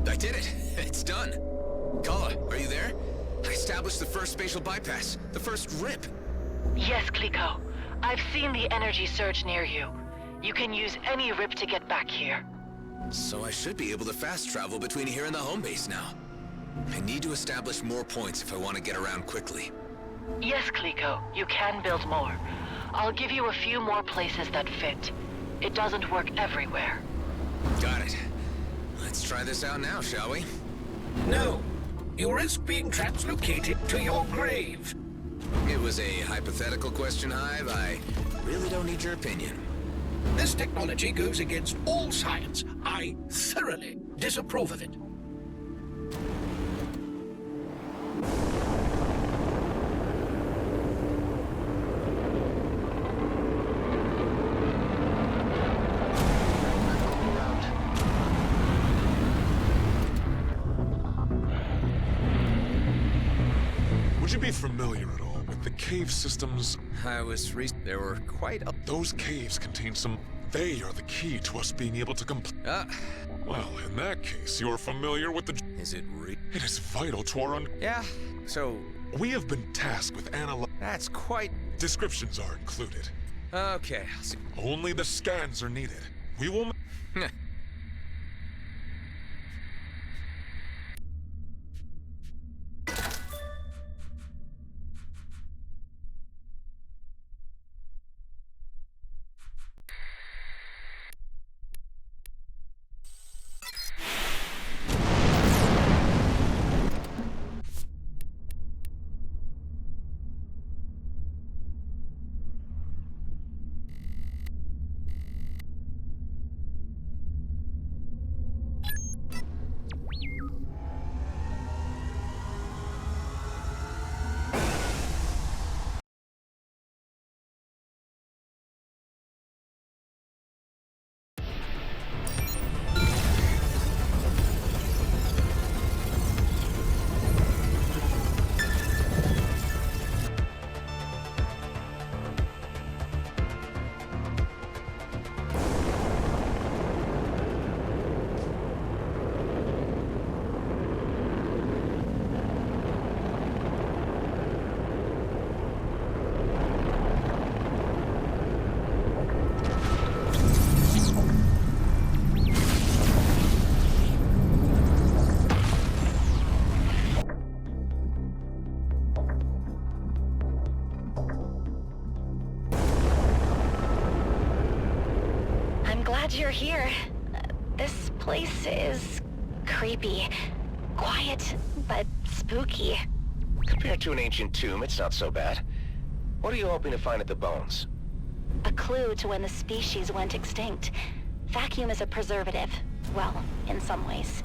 I did it! It's done! Kala, are you there? I established the first spatial bypass. The first rip. Yes, Kliko. I've seen the energy surge near you. You can use any rip to get back here. So I should be able to fast travel between here and the home base now. I need to establish more points if I want to get around quickly. Yes, Kliko, you can build more. I'll give you a few more places that fit. It doesn't work everywhere. Got it. Let's try this out now, shall we? No. You risk being translocated to your grave. It was a hypothetical question, Hive. I really don't need your opinion. This technology goes against all science. I thoroughly disapprove of it. Would you be familiar at all with the cave systems? There were quite a... Those caves contain some... They are the key to us being able to complete... Well, in that case, you're familiar with the... Is it It is vital to our Yeah, so... We have been tasked with That's quite... Descriptions are included. Okay, I'll see. Only the scans are needed. We will... You're here. This place is creepy. Quiet, but spooky. Compared to an ancient tomb, it's not so bad. What are you hoping to find at the bones? A clue to when the species went extinct. Vacuum is a preservative. Well, in some ways.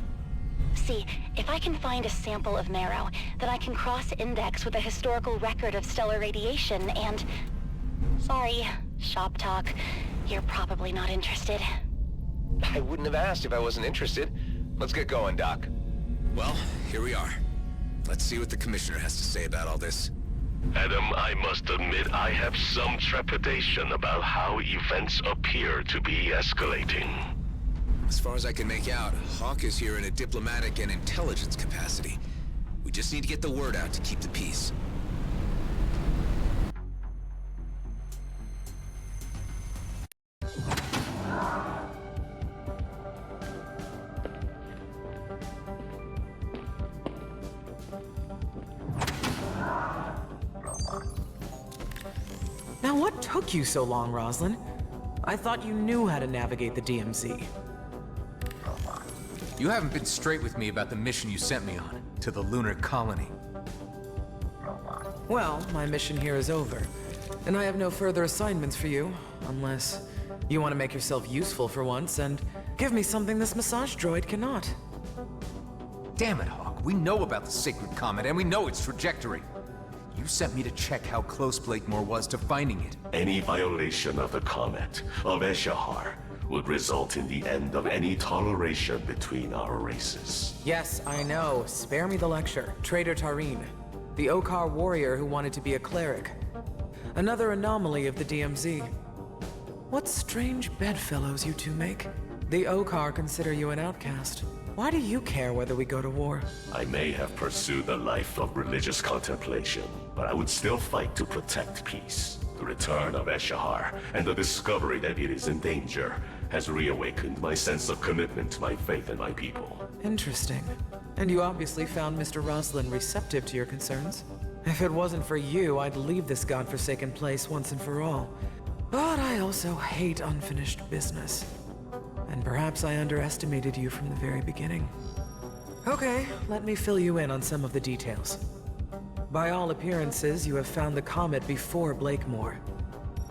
See, if I can find a sample of marrow, then I can cross-index with a historical record of stellar radiation and... Sorry, shop talk. You're probably not interested. I wouldn't have asked if I wasn't interested. Let's get going, Doc. Well, here we are. Let's see what the Commissioner has to say about all this. Adam, I must admit I have some trepidation about how events appear to be escalating. As far as I can make out, Hawk is here in a diplomatic and intelligence capacity. We just need to get the word out to keep the peace. Now what took you so long, Roslyn? I thought you knew how to navigate the DMZ. You haven't been straight with me about the mission you sent me on, to the lunar colony. Well, my mission here is over, and I have no further assignments for you, unless you want to make yourself useful for once and give me something this massage droid cannot. Damn it, Hawk. We know about the Sacred Comet, and we know its trajectory. You sent me to check how close Blakemore was to finding it. Any violation of the comet of Eshahar would result in the end of any toleration between our races. Yes, I know. Spare me the lecture. Traitor Tareen, the Okkar warrior who wanted to be a cleric. Another anomaly of the DMZ. What strange bedfellows you two make. The Okkar consider you an outcast. Why do you care whether we go to war? I may have pursued a life of religious contemplation, but I would still fight to protect peace. The return of Eshahar and the discovery that it is in danger has reawakened my sense of commitment to my faith and my people. Interesting. And you obviously found Mr. Roslin receptive to your concerns. If it wasn't for you, I'd leave this godforsaken place once and for all. But I also hate unfinished business. And perhaps I underestimated you from the very beginning. Okay, let me fill you in on some of the details. By all appearances, you have found the comet before Blakemore.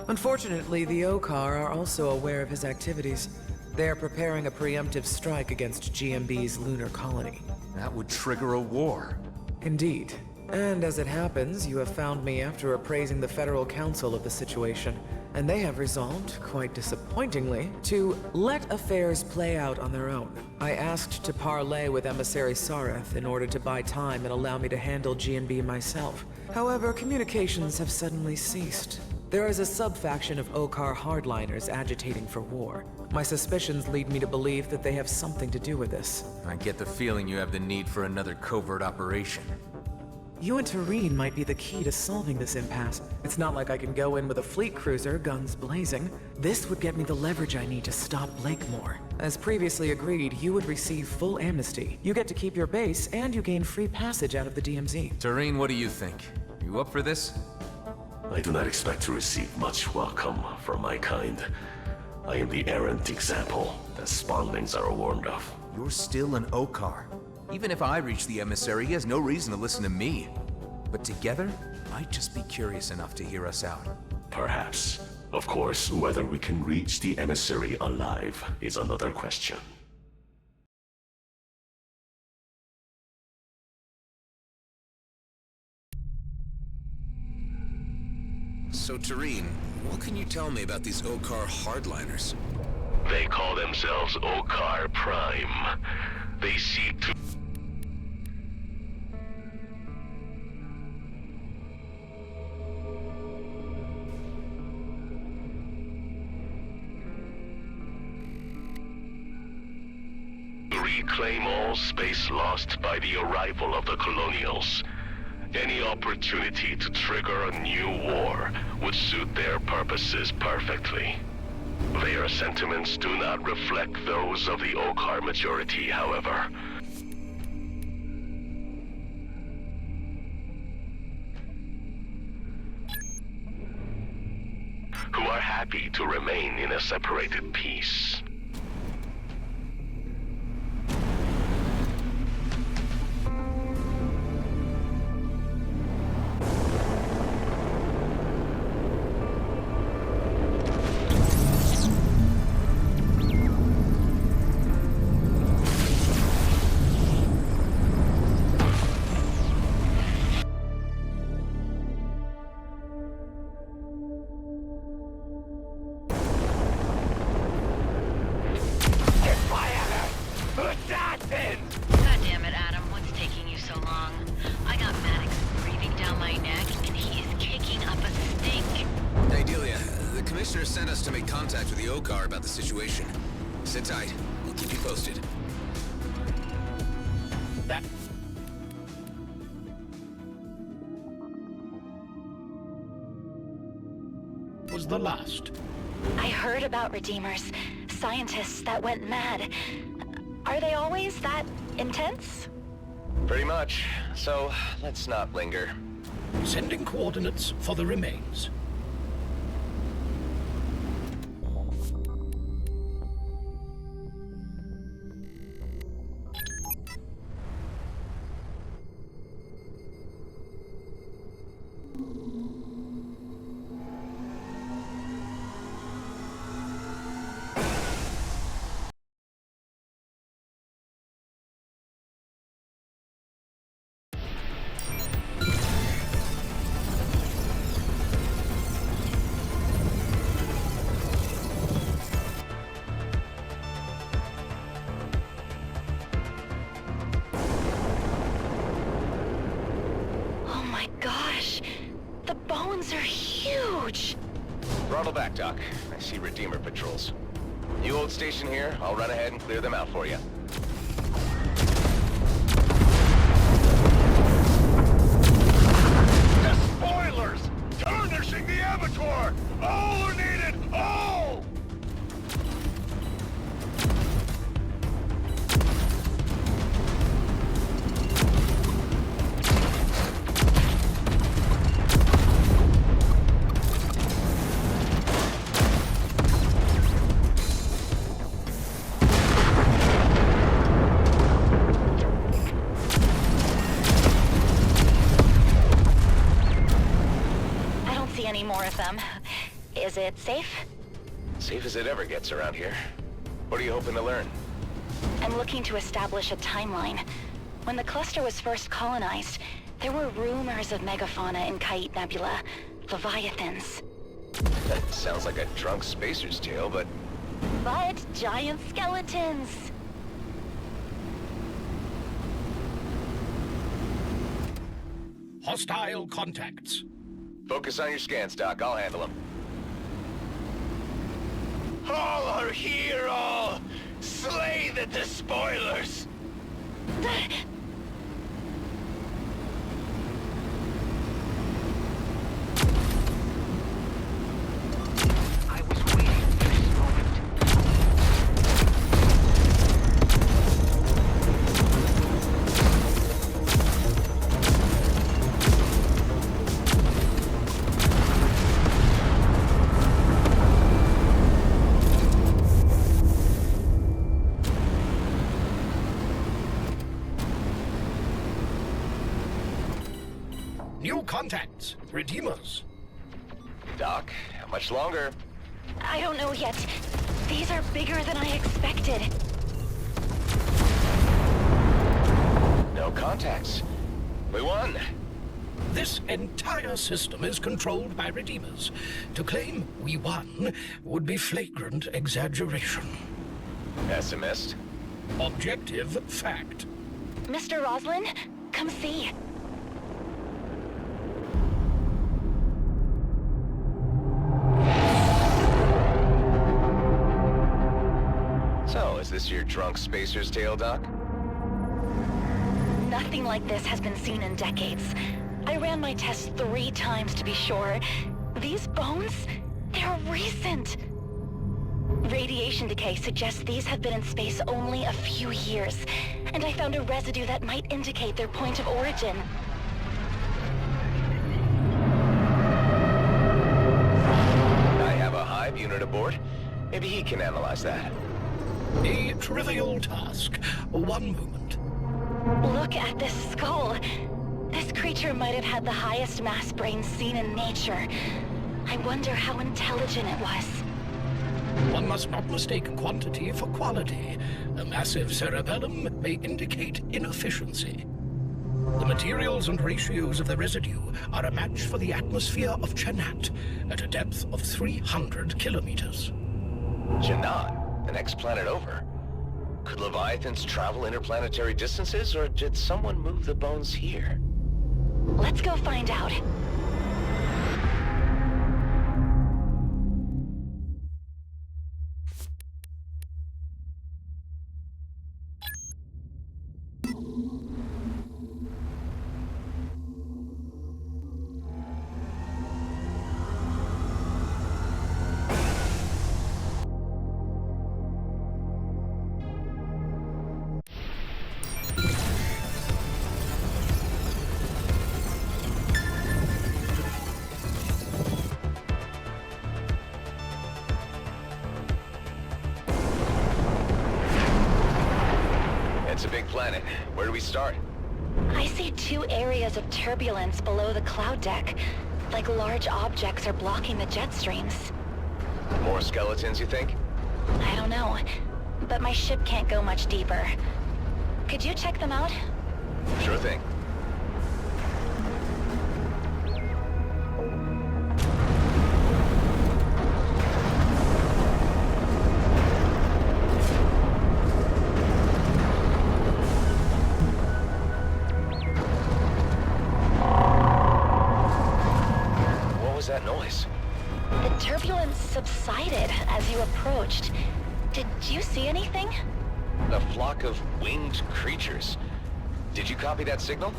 Unfortunately, the Okkar are also aware of his activities. They are preparing a preemptive strike against GMB's lunar colony. That would trigger a war. Indeed. And as it happens, you have found me after appraising the Federal Council of the situation, and they have resolved, quite disappointingly, to let affairs play out on their own. I asked to parley with Emissary Sareth in order to buy time and allow me to handle GMB myself. However, communications have suddenly ceased. There is a sub-faction of Okkar hardliners agitating for war. My suspicions lead me to believe that they have something to do with this. I get the feeling you have the need for another covert operation. You and Tareen might be the key to solving this impasse. It's not like I can go in with a fleet cruiser, guns blazing. This would get me the leverage I need to stop Blakemore. As previously agreed, you would receive full amnesty. You get to keep your base, and you gain free passage out of the DMZ. Tareen, what do you think? You up for this? I do not expect to receive much welcome from my kind. I am the errant example that spawnlings are warned of. You're still an Okkar. Even if I reach the emissary, he has no reason to listen to me. But together, I'd just be curious enough to hear us out. Perhaps. Of course, whether we can reach the emissary alive is another question. So, Tareen, what can you tell me about these Okkar hardliners? They call themselves Okkar Prime. They seek to... reclaim all space lost by the arrival of the Colonials. Any opportunity to trigger a new war would suit their purposes perfectly. Their sentiments do not reflect those of the Okkar majority, however. Who are happy to remain in a separated peace. after the Okkar about the situation. Sit tight. We'll keep you posted. That was the last. I heard about Redeemers. Scientists that went mad. Are they always that intense? Pretty much. So, let's not linger. Sending coordinates for the remains. Bones are huge! Throttle back, Doc. I see Redeemer patrols. You hold station here, I'll run ahead and clear them out for you. The spoilers! Tarnishing the Avatar! All are needed! All! Any more of them. Is it safe? Safe as it ever gets around here. What are you hoping to learn? I'm looking to establish a timeline. When the cluster was first colonized, there were rumors of megafauna in Kite Nebula, leviathans. That sounds like a drunk spacer's tale, but giant skeletons! Hostile contacts. Focus on your scans, Doc. I'll handle them. All are here, all! Slay the despoilers! I was waiting for this moment. New contacts. Redeemers. Doc, how much longer? I don't know yet. These are bigger than I expected. No contacts. We won. This entire system is controlled by Redeemers. To claim we won would be flagrant exaggeration. Pessimist. Objective fact. Mr. Roslin, come see. So, is this your drunk spacer's tale, Doc? Nothing like this has been seen in decades. I ran my tests 3 times to be sure. These bones, they're recent. Radiation decay suggests these have been in space only a few years, and I found a residue that might indicate their point of origin. I have a hive unit aboard. Maybe he can analyze that. A trivial task. One moment. Look at this skull. This creature might have had the highest mass brain seen in nature. I wonder how intelligent it was. One must not mistake quantity for quality. A massive cerebellum may indicate inefficiency. The materials and ratios of the residue are a match for the atmosphere of Janat at a depth of 300 kilometers. Janat? The next planet over? Could Leviathans travel interplanetary distances, or did someone move the bones here? Let's go find out. planet. Where do we start? I see 2 areas of turbulence below the cloud deck. Like large objects are blocking the jet streams. More skeletons, you think? I don't know, but my ship can't go much deeper. Could you check them out? Sure thing. What was that noise? The turbulence subsided as you approached. Did you see anything? A flock of winged creatures. Did you copy that signal?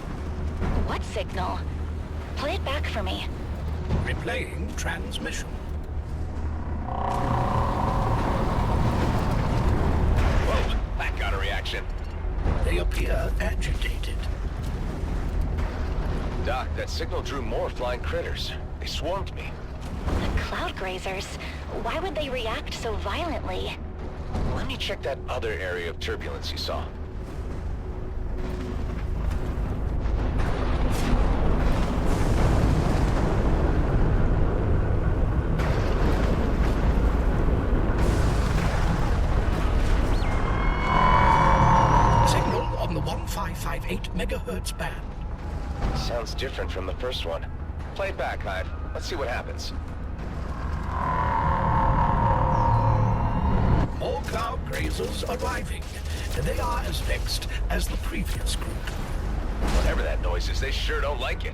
What signal? Play it back for me. Replaying transmission. Whoa, that got a reaction. They appear agitated. Doc, that signal drew more flying critters. They swarmed me. The cloud grazers. Why would they react so violently? Let me check that other area of turbulence you saw. Signal on the 1558 megahertz band. Sounds different from the first one. Play it back, Hive. Let's see what happens. More cloud grazers arriving. They are as vexed as the previous group. Whatever that noise is, they sure don't like it.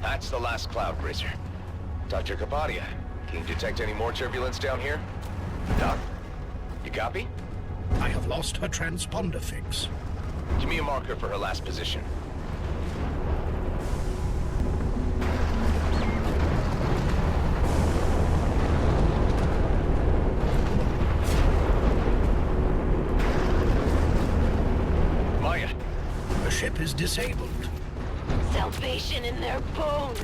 That's the last cloud grazer. Dr. Kapadia, can you detect any more turbulence down here? Doc, you copy? I have lost her transponder fix. Give me a marker for her last position. Maya. The ship is disabled. Salvation in their bones,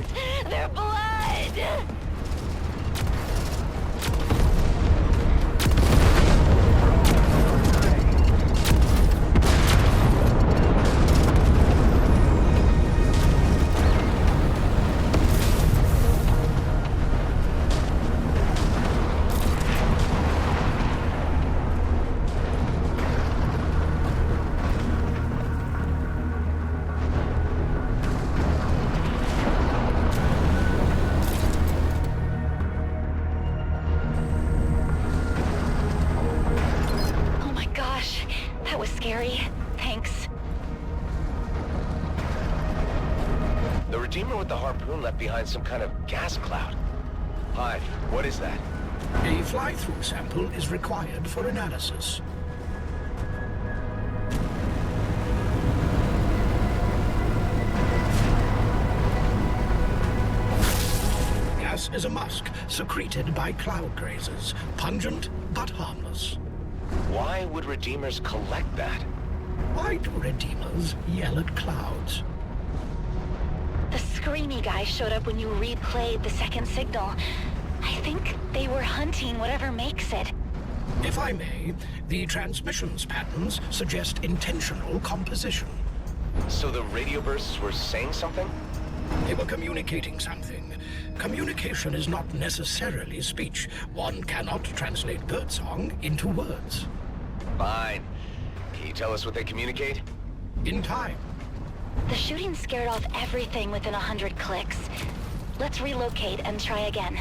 their blood! Scary. Thanks. The Redeemer with the harpoon left behind some kind of gas cloud. Hive, what is that? A fly-through sample is required for analysis. Gas is a musk secreted by cloud grazers, pungent but harmless. Why would Redeemers collect that? Why do Redeemers yell at clouds? The screamy guy showed up when you replayed the second signal. I think they were hunting whatever makes it. If I may, the transmissions patterns suggest intentional composition. So the radio bursts were saying something? They were communicating something. Communication is not necessarily speech. One cannot translate birdsong into words. Fine. Can you tell us what they communicate? In time. The shooting scared off everything within 100 clicks. Let's relocate and try again.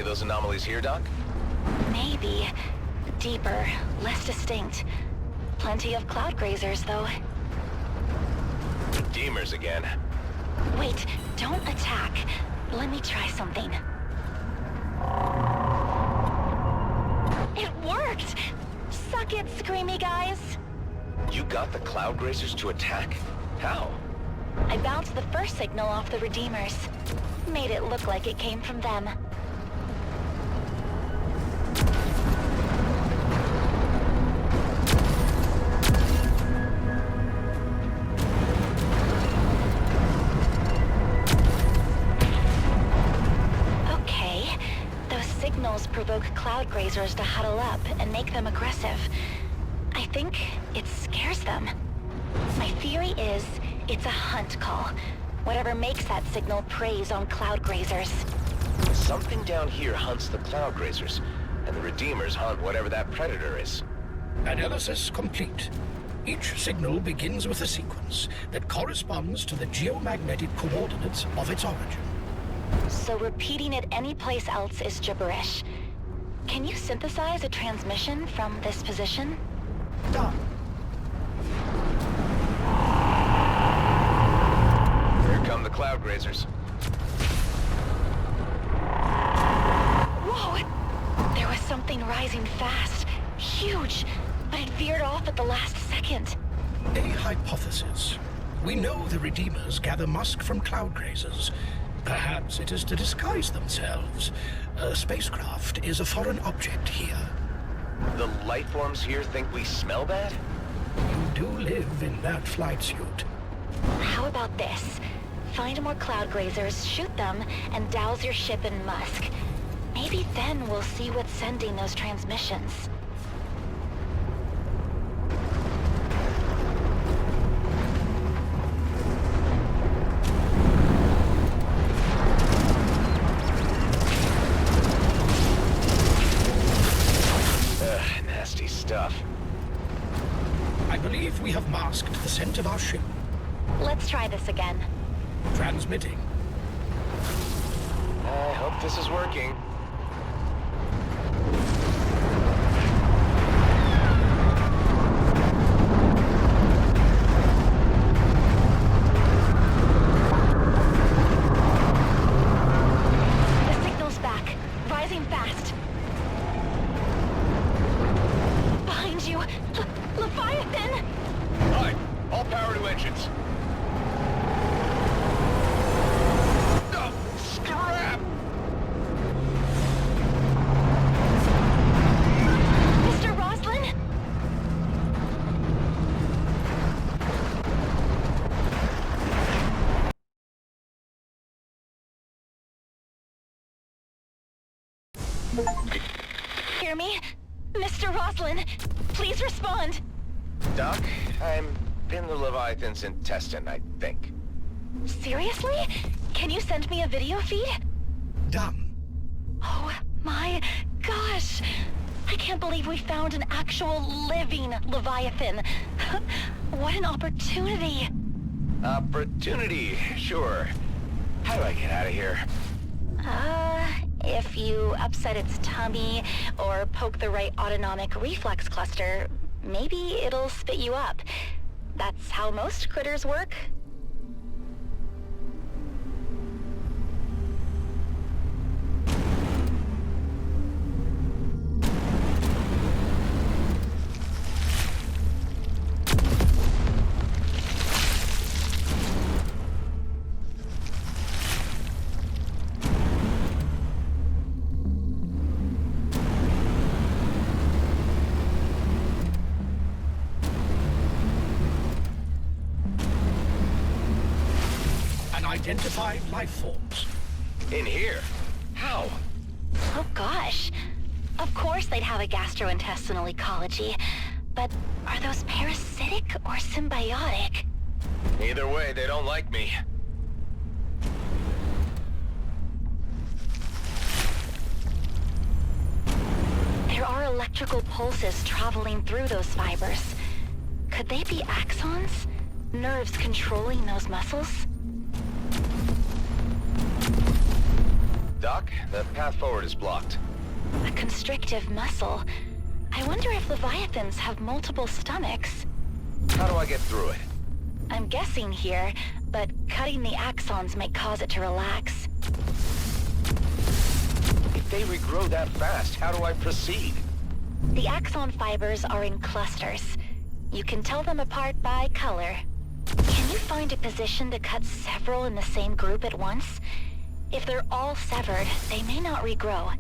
those anomalies here, Doc? Maybe. Deeper, less distinct. Plenty of cloud grazers, though. Redeemers again. Wait, don't attack. Let me try something. It worked! Suck it, screamy guys! You got the cloud grazers to attack? How? I bounced the first signal off the Redeemers. Made it look like it came from them. Okay, those signals provoke cloud grazers to huddle up and make them aggressive. I think it scares them. My theory is it's a hunt call. Whatever makes that signal preys on cloud grazers. Something down here hunts the cloud grazers, and the Redeemers hunt whatever that predator is. Analysis complete. Each signal begins with a sequence that corresponds to the geomagnetic coordinates of its origin. So repeating it anyplace else is gibberish. Can you synthesize a transmission from this position? Done. Here come the cloud grazers. Whoa! There was something rising fast. Huge. But it veered off at the last second. A hypothesis. We know the Redeemers gather musk from cloud grazers. Perhaps it is to disguise themselves. A spacecraft is a foreign object here. The life forms here think we smell bad? You do live in that flight suit. How about this? Find more cloud grazers, shoot them, and douse your ship in musk. Maybe then we'll see what's sending those transmissions. Nasty stuff. I believe we have masked the scent of our ship. Let's try this again. Transmitting. I hope this is working. The signal's back. Rising fast. Behind you! Leviathan! Alright, all power to engines. Oh, scrap! Mr. Roslin? Hear me? Mr. Roslin, please respond. Doc, I'm in the Leviathan's intestine, I think. Seriously? Can you send me a video feed? Done. Oh my gosh! I can't believe we found an actual living Leviathan. What an opportunity! Opportunity, sure. How do I get out of here? If you upset its tummy or poke the right autonomic reflex cluster, maybe it'll spit you up. That's how most critters work. Unidentified life forms. In here? How? Oh gosh. Of course they'd have a gastrointestinal ecology, but are those parasitic or symbiotic? Either way, they don't like me. There are electrical pulses traveling through those fibers. Could they be axons? Nerves controlling those muscles? Doc. The path forward is blocked. A constrictive muscle. I wonder if Leviathans have multiple stomachs. How do I get through it? I'm guessing here, but cutting the axons might cause it to relax. If they regrow that fast, how do I proceed? The axon fibers are in clusters. You can tell them apart by color. Can you find a position to cut several in the same group at once? If they're all severed, they may not regrow.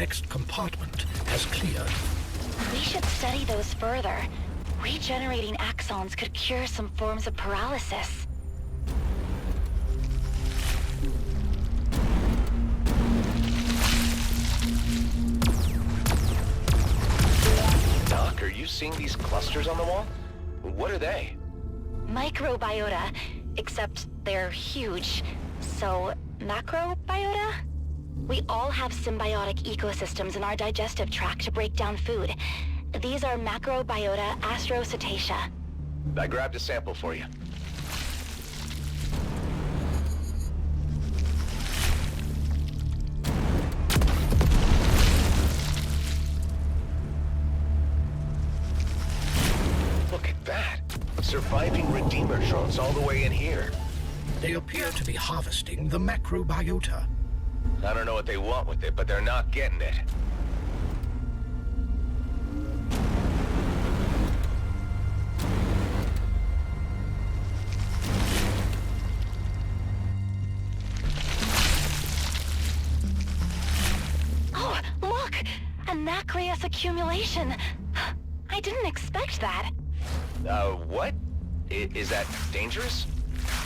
next compartment has cleared. We should study those further. Regenerating axons could cure some forms of paralysis. Doc, are you seeing these clusters on the wall? What are they? Microbiota, except they're huge. So, macrobiota? We all have symbiotic ecosystems in our digestive tract to break down food. These are macrobiota astrocetacea. I grabbed a sample for you. Look at that. Surviving Redeemer drones all the way in here. They appear to be harvesting the macrobiota. I don't know what they want with it, but they're not getting it. Oh, look! A nacreous accumulation. I didn't expect that. What? Is that dangerous?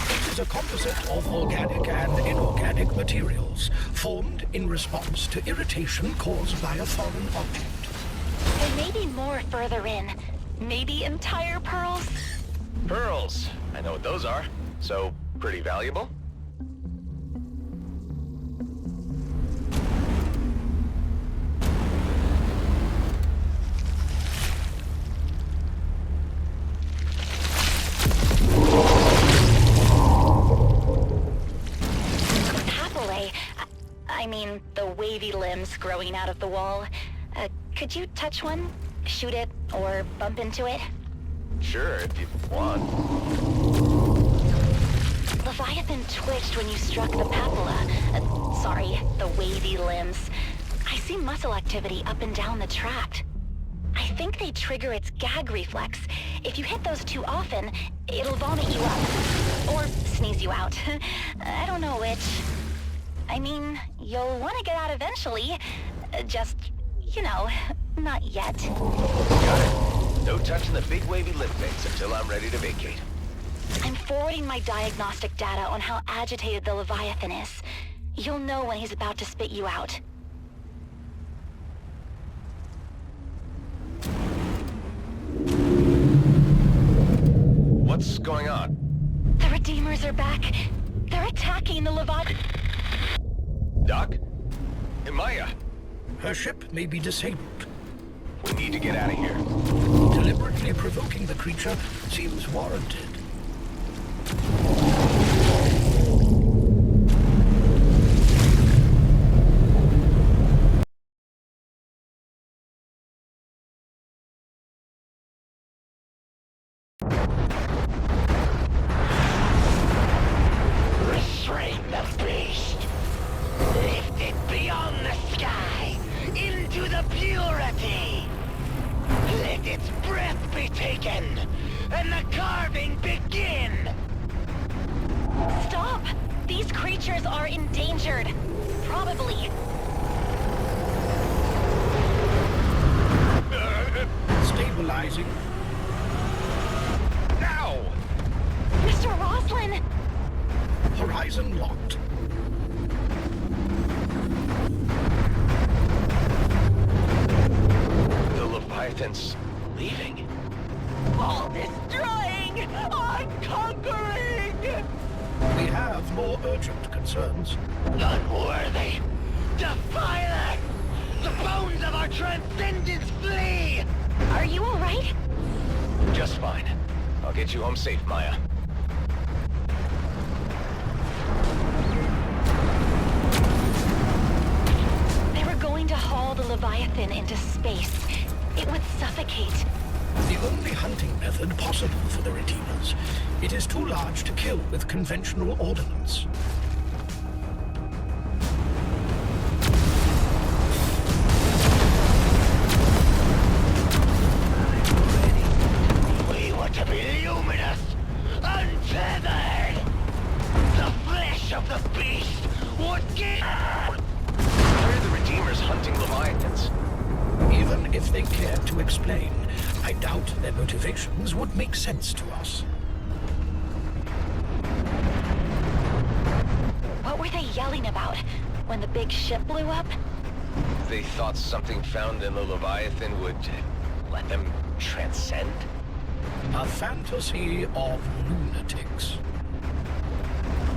It is a composite of organic and inorganic materials, formed in response to irritation caused by a foreign object. There may be more further in. Maybe entire pearls? Pearls. I know what those are. So, pretty valuable? I mean, the way wavy limbs growing out of the wall. Could you touch one? Shoot it, or bump into it? Sure, if you want. Leviathan twitched when you struck the papilla. Sorry, the wavy limbs. I see muscle activity up and down the tract. I think they trigger its gag reflex. If you hit those too often, it'll vomit you up. Or sneeze you out. I don't know which. I mean, you'll want to get out eventually. Just, you know, not yet. Got it. No touching the big wavy lip things until I'm ready to vacate. I'm forwarding my diagnostic data on how agitated the Leviathan is. You'll know when he's about to spit you out. What's going on? The Redeemers are back. They're attacking the Leviathan. Doc? Hey, Maya! Her ship may be disabled. We need to get out of here. Deliberately provoking the creature seems warranted. Restrain the beast. Lift it beyond the sky, into the purity. Let its breath be taken, and the carving begin. Stop! These creatures are endangered. Probably. Stabilizing. Now! Mr. Roslin! Horizon locked. The Leviathan's leaving. All destroying, unconquering! We have more urgent concerns. Unworthy! Defy them! The bones of our transcendence flee! Are you alright? Just fine. I'll get you home safe, Maya. They were going to haul the Leviathan into space. It would suffocate. The only hunting method possible for the Redeemers. It is too large to kill with conventional ordnance. We want to be luminous, untethered! The flesh of the beast would get... Why are the Redeemers hunting Leviathans? Even if they cared to explain, I doubt their motivations would make sense to us. What were they yelling about when the big ship blew up? They thought something found in the Leviathan would let them transcend? A fantasy of lunatics.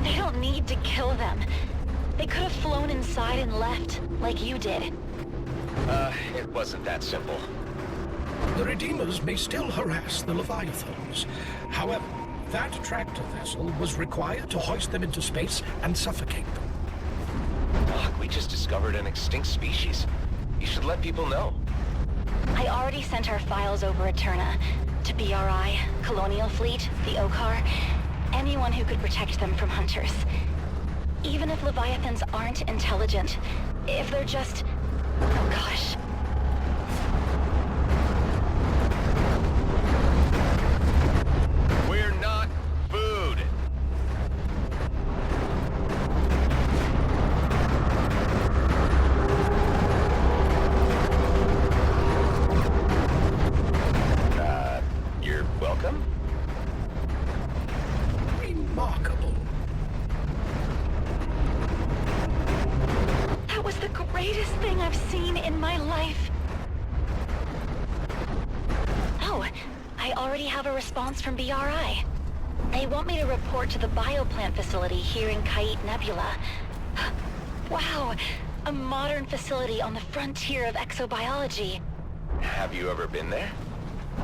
They don't need to kill them. They could have flown inside and left, like you did. It wasn't that simple. The Redeemers may still harass the Leviathans. However, that tractor vessel was required to hoist them into space and suffocate them. Doc, we just discovered an extinct species. You should let people know. I already sent our files over Eterna, to BRI, Colonial Fleet, the Okkar, anyone who could protect them from hunters. Even if Leviathans aren't intelligent, if they're just... oh gosh. We're not food. You're welcome? Remarkable. That was the greatest thing I've seen in my life. Oh, I already have a response from BRI. They want me to report to the bioplant facility here in Kite Nebula. Wow, a modern facility on the frontier of exobiology. Have you ever been there?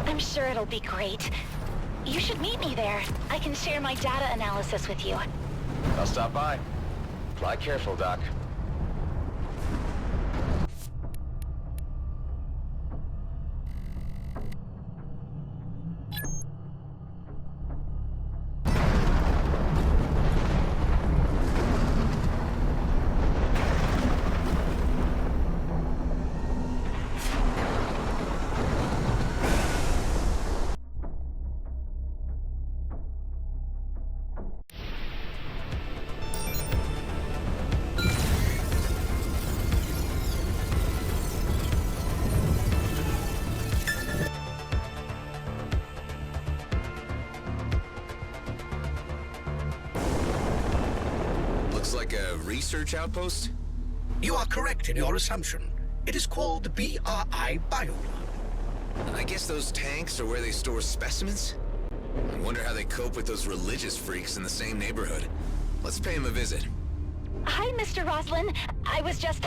I'm sure it'll be great. You should meet me there. I can share my data analysis with you. I'll stop by. Fly careful, Doc. like a research outpost? You are correct in your assumption. It is called the BRI Biolab. I guess those tanks are where they store specimens? I wonder how they cope with those religious freaks in the same neighborhood. Let's pay him a visit. Hi, Mr. Roslin. I was just...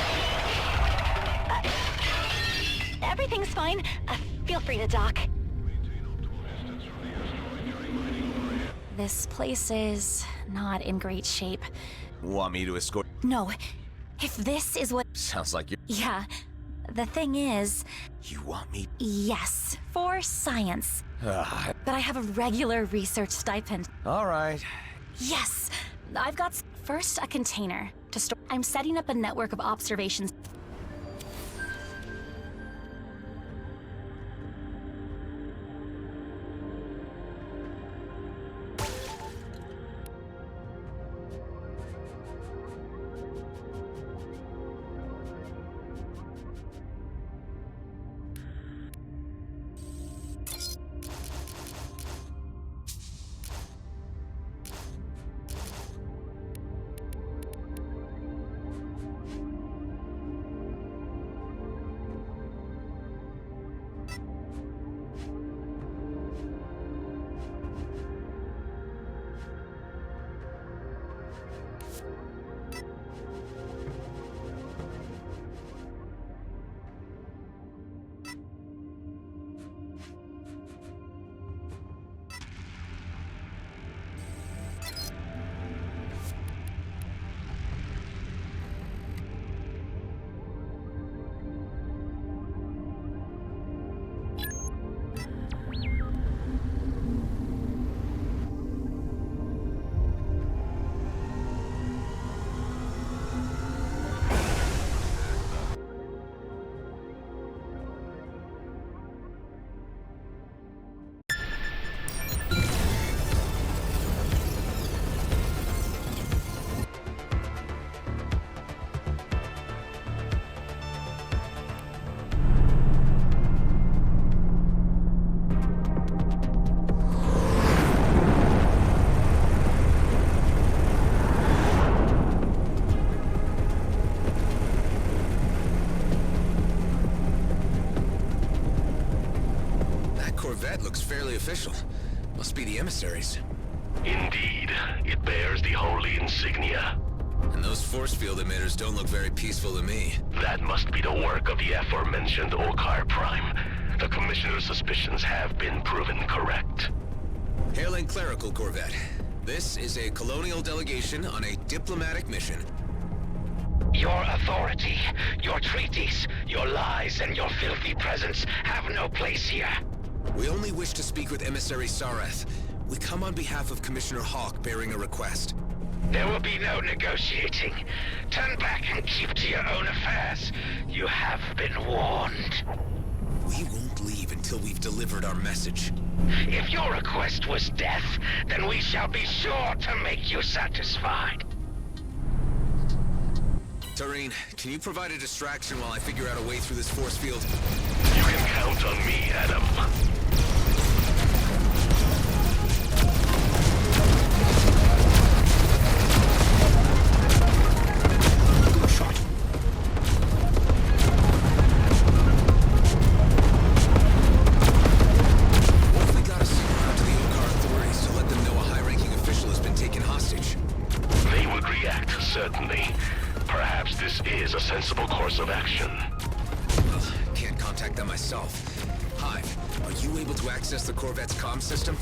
everything's fine. Feel free to dock. This place is not in great shape. Want me to escort? No. If this is what... Sounds like you're... Yeah. The thing is... You want me? Yes, for science. But I have a regular research stipend. All right. Yes! I've got first a container to store. I'm setting up a network of observations. Corvette looks fairly official. Must be the emissaries. Indeed. It bears the holy insignia. And those force field emitters don't look very peaceful to me. That must be the work of the aforementioned Okkar Prime. The Commissioner's suspicions have been proven correct. Hailing Clerical Corvette. This is a colonial delegation on a diplomatic mission. Your authority, your treaties, your lies, and your filthy presence have no place here. We only wish to speak with Emissary Sareth. We come on behalf of Commissioner Hawk bearing a request. There will be no negotiating. Turn back and keep to your own affairs. You have been warned. We won't leave until we've delivered our message. If your request was death, then we shall be sure to make you satisfied. Tareen, can you provide a distraction while I figure out a way through this force field? You can count on me, Adam. Good shot. What if we got a signal out to the Okkar authorities to let them know a high-ranking official has been taken hostage? They would react, certainly. Perhaps this is a sensible course of action. Well, can't contact them myself. Hive, are you able to access the Corvette's comm system?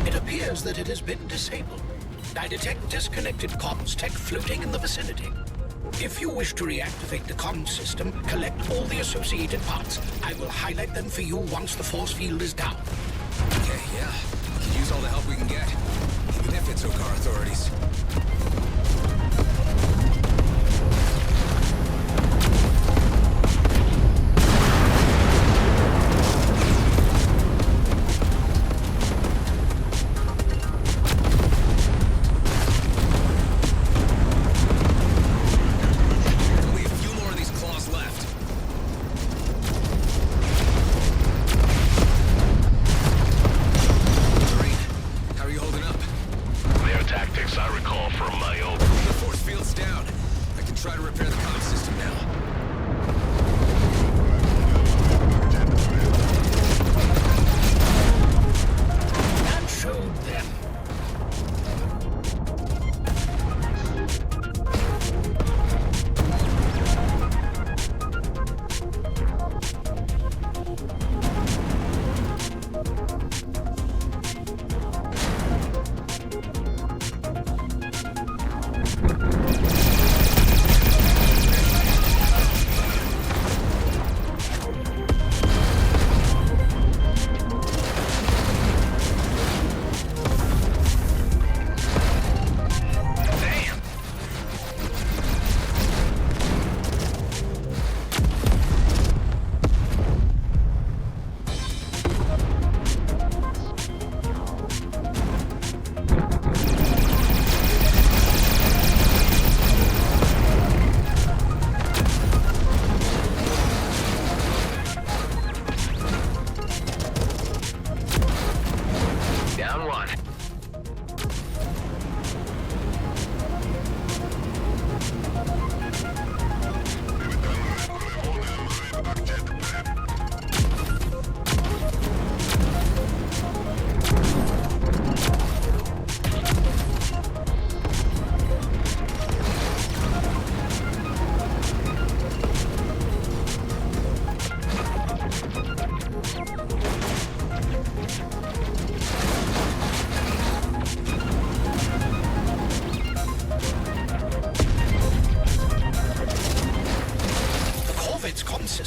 It appears that it has been disabled. I detect disconnected comms tech floating in the vicinity. If you wish to reactivate the comm system, collect all the associated parts. I will highlight them for you once the force field is down. Okay, yeah. We can use all the help we can get. Even if it's Okkar authorities.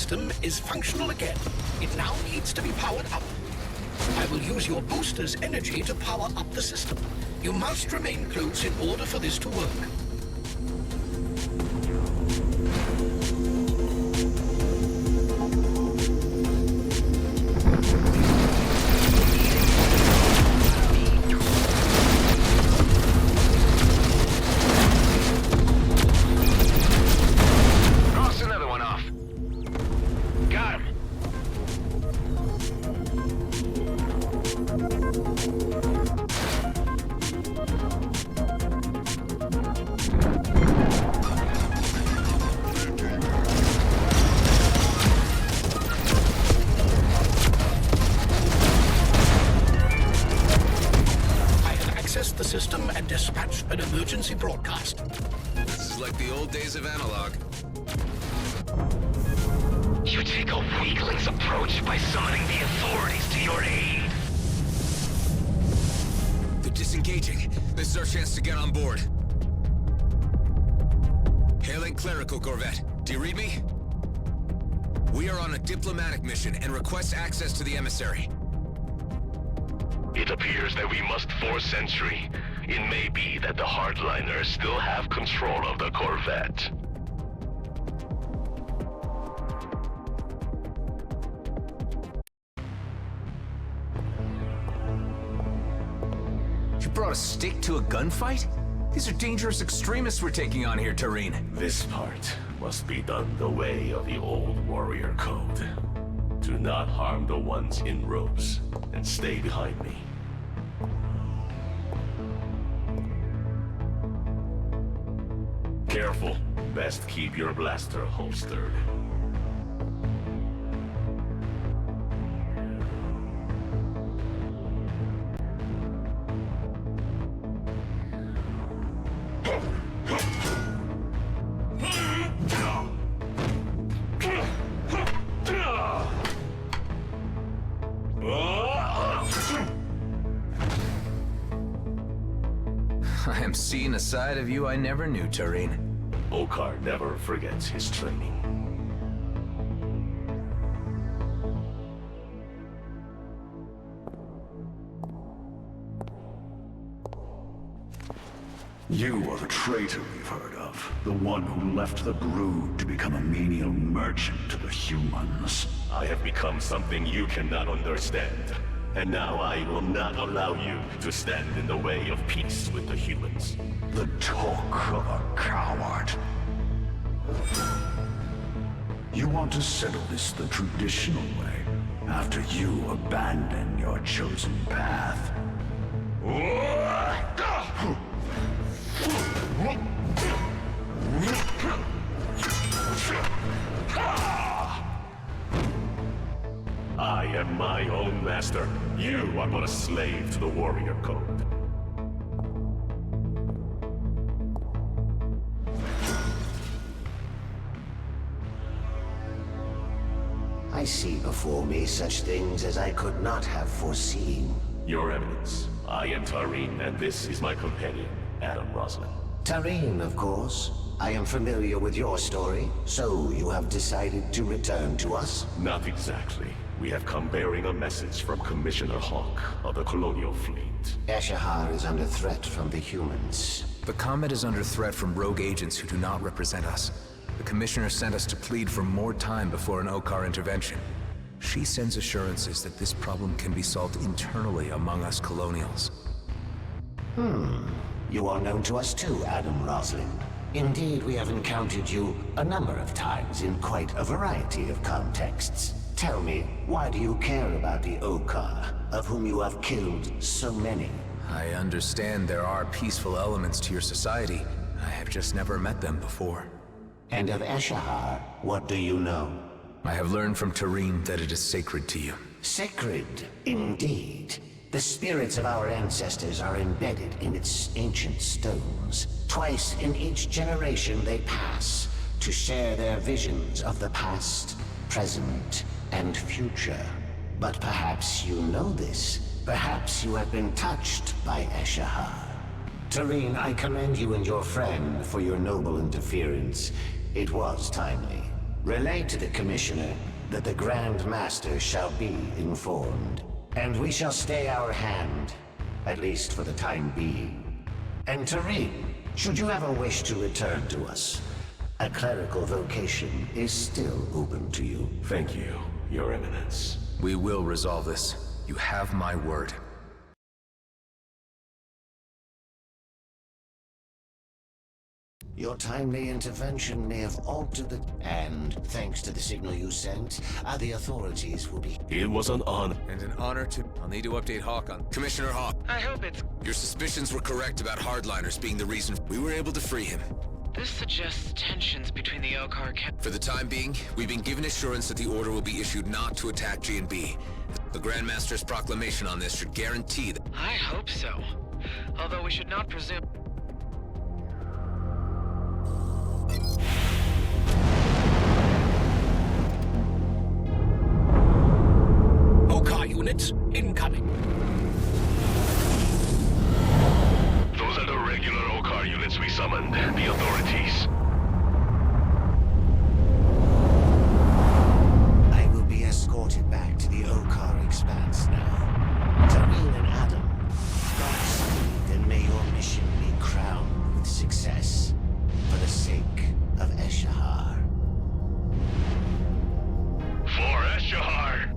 system is functional again. It now needs to be powered up. I will use your booster's energy to power up the system. You must remain close in order for this to work. The system and dispatch an emergency broadcast. This is like the old days of analog. You take a weakling's approach by summoning the authorities to your aid. They're disengaging. This is our chance to get on board. Hailing clerical corvette. Do you read me? We are on a diplomatic mission and request access to the emissary. It appears that we must force entry. It may be that the hardliners still have control of the corvette. You brought a stick to a gunfight? These are dangerous extremists we're taking on here, Tareen. This part must be done the way of the old warrior code. Do not harm the ones in robes, and stay behind me. Careful. Best keep your blaster holstered. I am seeing a side of you I never knew, Tareen. Okkar never forgets his training. You are the traitor we've heard of. The one who left the brood to become a menial merchant to the humans. I have become something you cannot understand. And now I will not allow you to stand in the way of peace with the humans. The talk of a coward. You want to settle this the traditional way, after you abandon your chosen path. I am my own master. You are but a slave to the warrior code. I see before me such things as I could not have foreseen. Your Eminence, I am Tareen, and this is my companion, Adam Roslin. Tareen, of course. I am familiar with your story, so you have decided to return to us? Not exactly. We have come bearing a message from Commissioner Hawk of the Colonial Fleet. Eshahar is under threat from the humans. The Comet is under threat from rogue agents who do not represent us. The Commissioner sent us to plead for more time before an Okkar intervention. She sends assurances that this problem can be solved internally among us Colonials. You are known to us too, Adam Roslin. Indeed, we have encountered you a number of times in quite a variety of contexts. Tell me, why do you care about the Okkar, of whom you have killed so many? I understand there are peaceful elements to your society. I have just never met them before. And of Eshahar, what do you know? I have learned from Tareen that it is sacred to you. Sacred, indeed. The spirits of our ancestors are embedded in its ancient stones. Twice in each generation they pass to share their visions of the past, present, and future. But perhaps you know this. Perhaps you have been touched by Eshahar. Tareen, I commend you and your friend for your noble interference. It was timely. Relay to the Commissioner that the Grand Master shall be informed, and we shall stay our hand, at least for the time being. And Tareen, should you ever wish to return to us, a clerical vocation is still open to you. Thank you, Your Eminence. We will resolve this. You have my word. Your timely intervention may have altered the... And thanks to the signal you sent, the authorities will be... It was an honor. And an honor to... I'll need to update Hawk on... Commissioner Hawk. I hope it's... Your suspicions were correct about hardliners being the reason we were able to free him. This suggests tensions between the Okkar camp. For the time being, we've been given assurance that the order will be issued not to attack G&B. The Grand Master's proclamation on this should guarantee that... I hope so. Although we should not presume... Okkar units incoming. Those are the regular Okkar units we summoned. The authorities. I will be escorted back to the Okkar expanse now. Tareen and Adam, Godspeed, and may your mission be crowned with success for the sake of Eshahar. For Eshahar!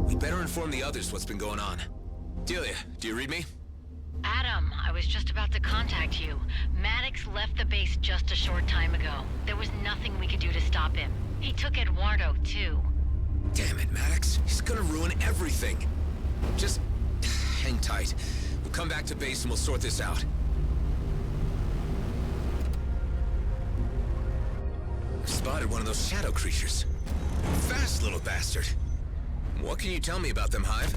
We better inform the others what's been going on. Delia, do you read me? Adam, I was just about to contact you. Maddox left the base just a short time ago. There was nothing we could do to stop him. He took Eduardo, too. Damn it, Maddox. He's gonna ruin everything. Just... hang tight. We'll come back to base and we'll sort this out. I've spotted one of those shadow creatures. Fast little bastard. What can you tell me about them, Hive?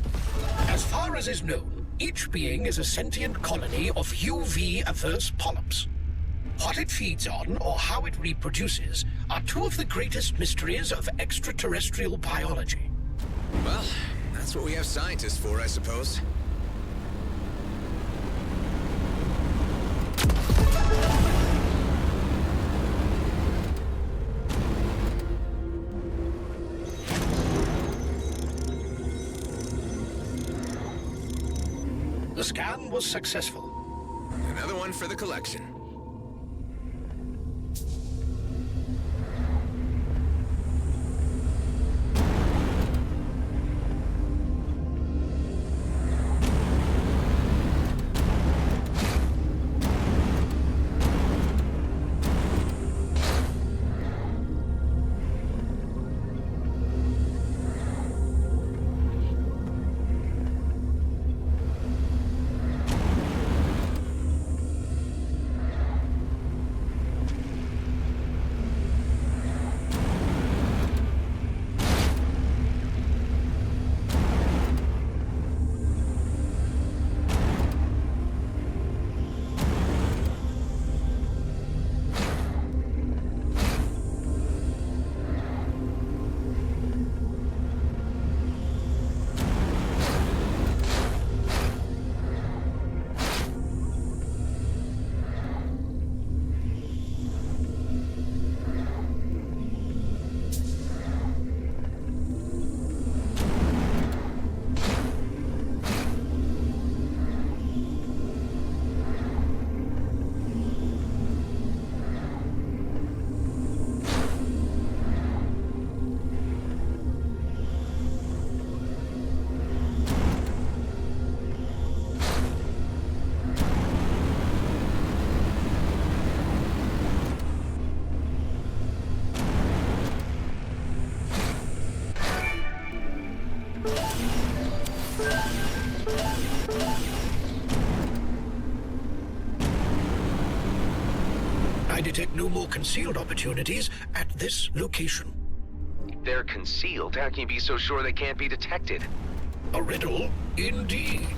As far as is known, each being is a sentient colony of UV-averse polyps. What it feeds on, or how it reproduces, are two of the greatest mysteries of extraterrestrial biology. Well, that's what we have scientists for, I suppose. The scan was successful. Another one for the collection. I detect no more concealed opportunities at this location. They're concealed. How can you be so sure they can't be detected? A riddle, indeed.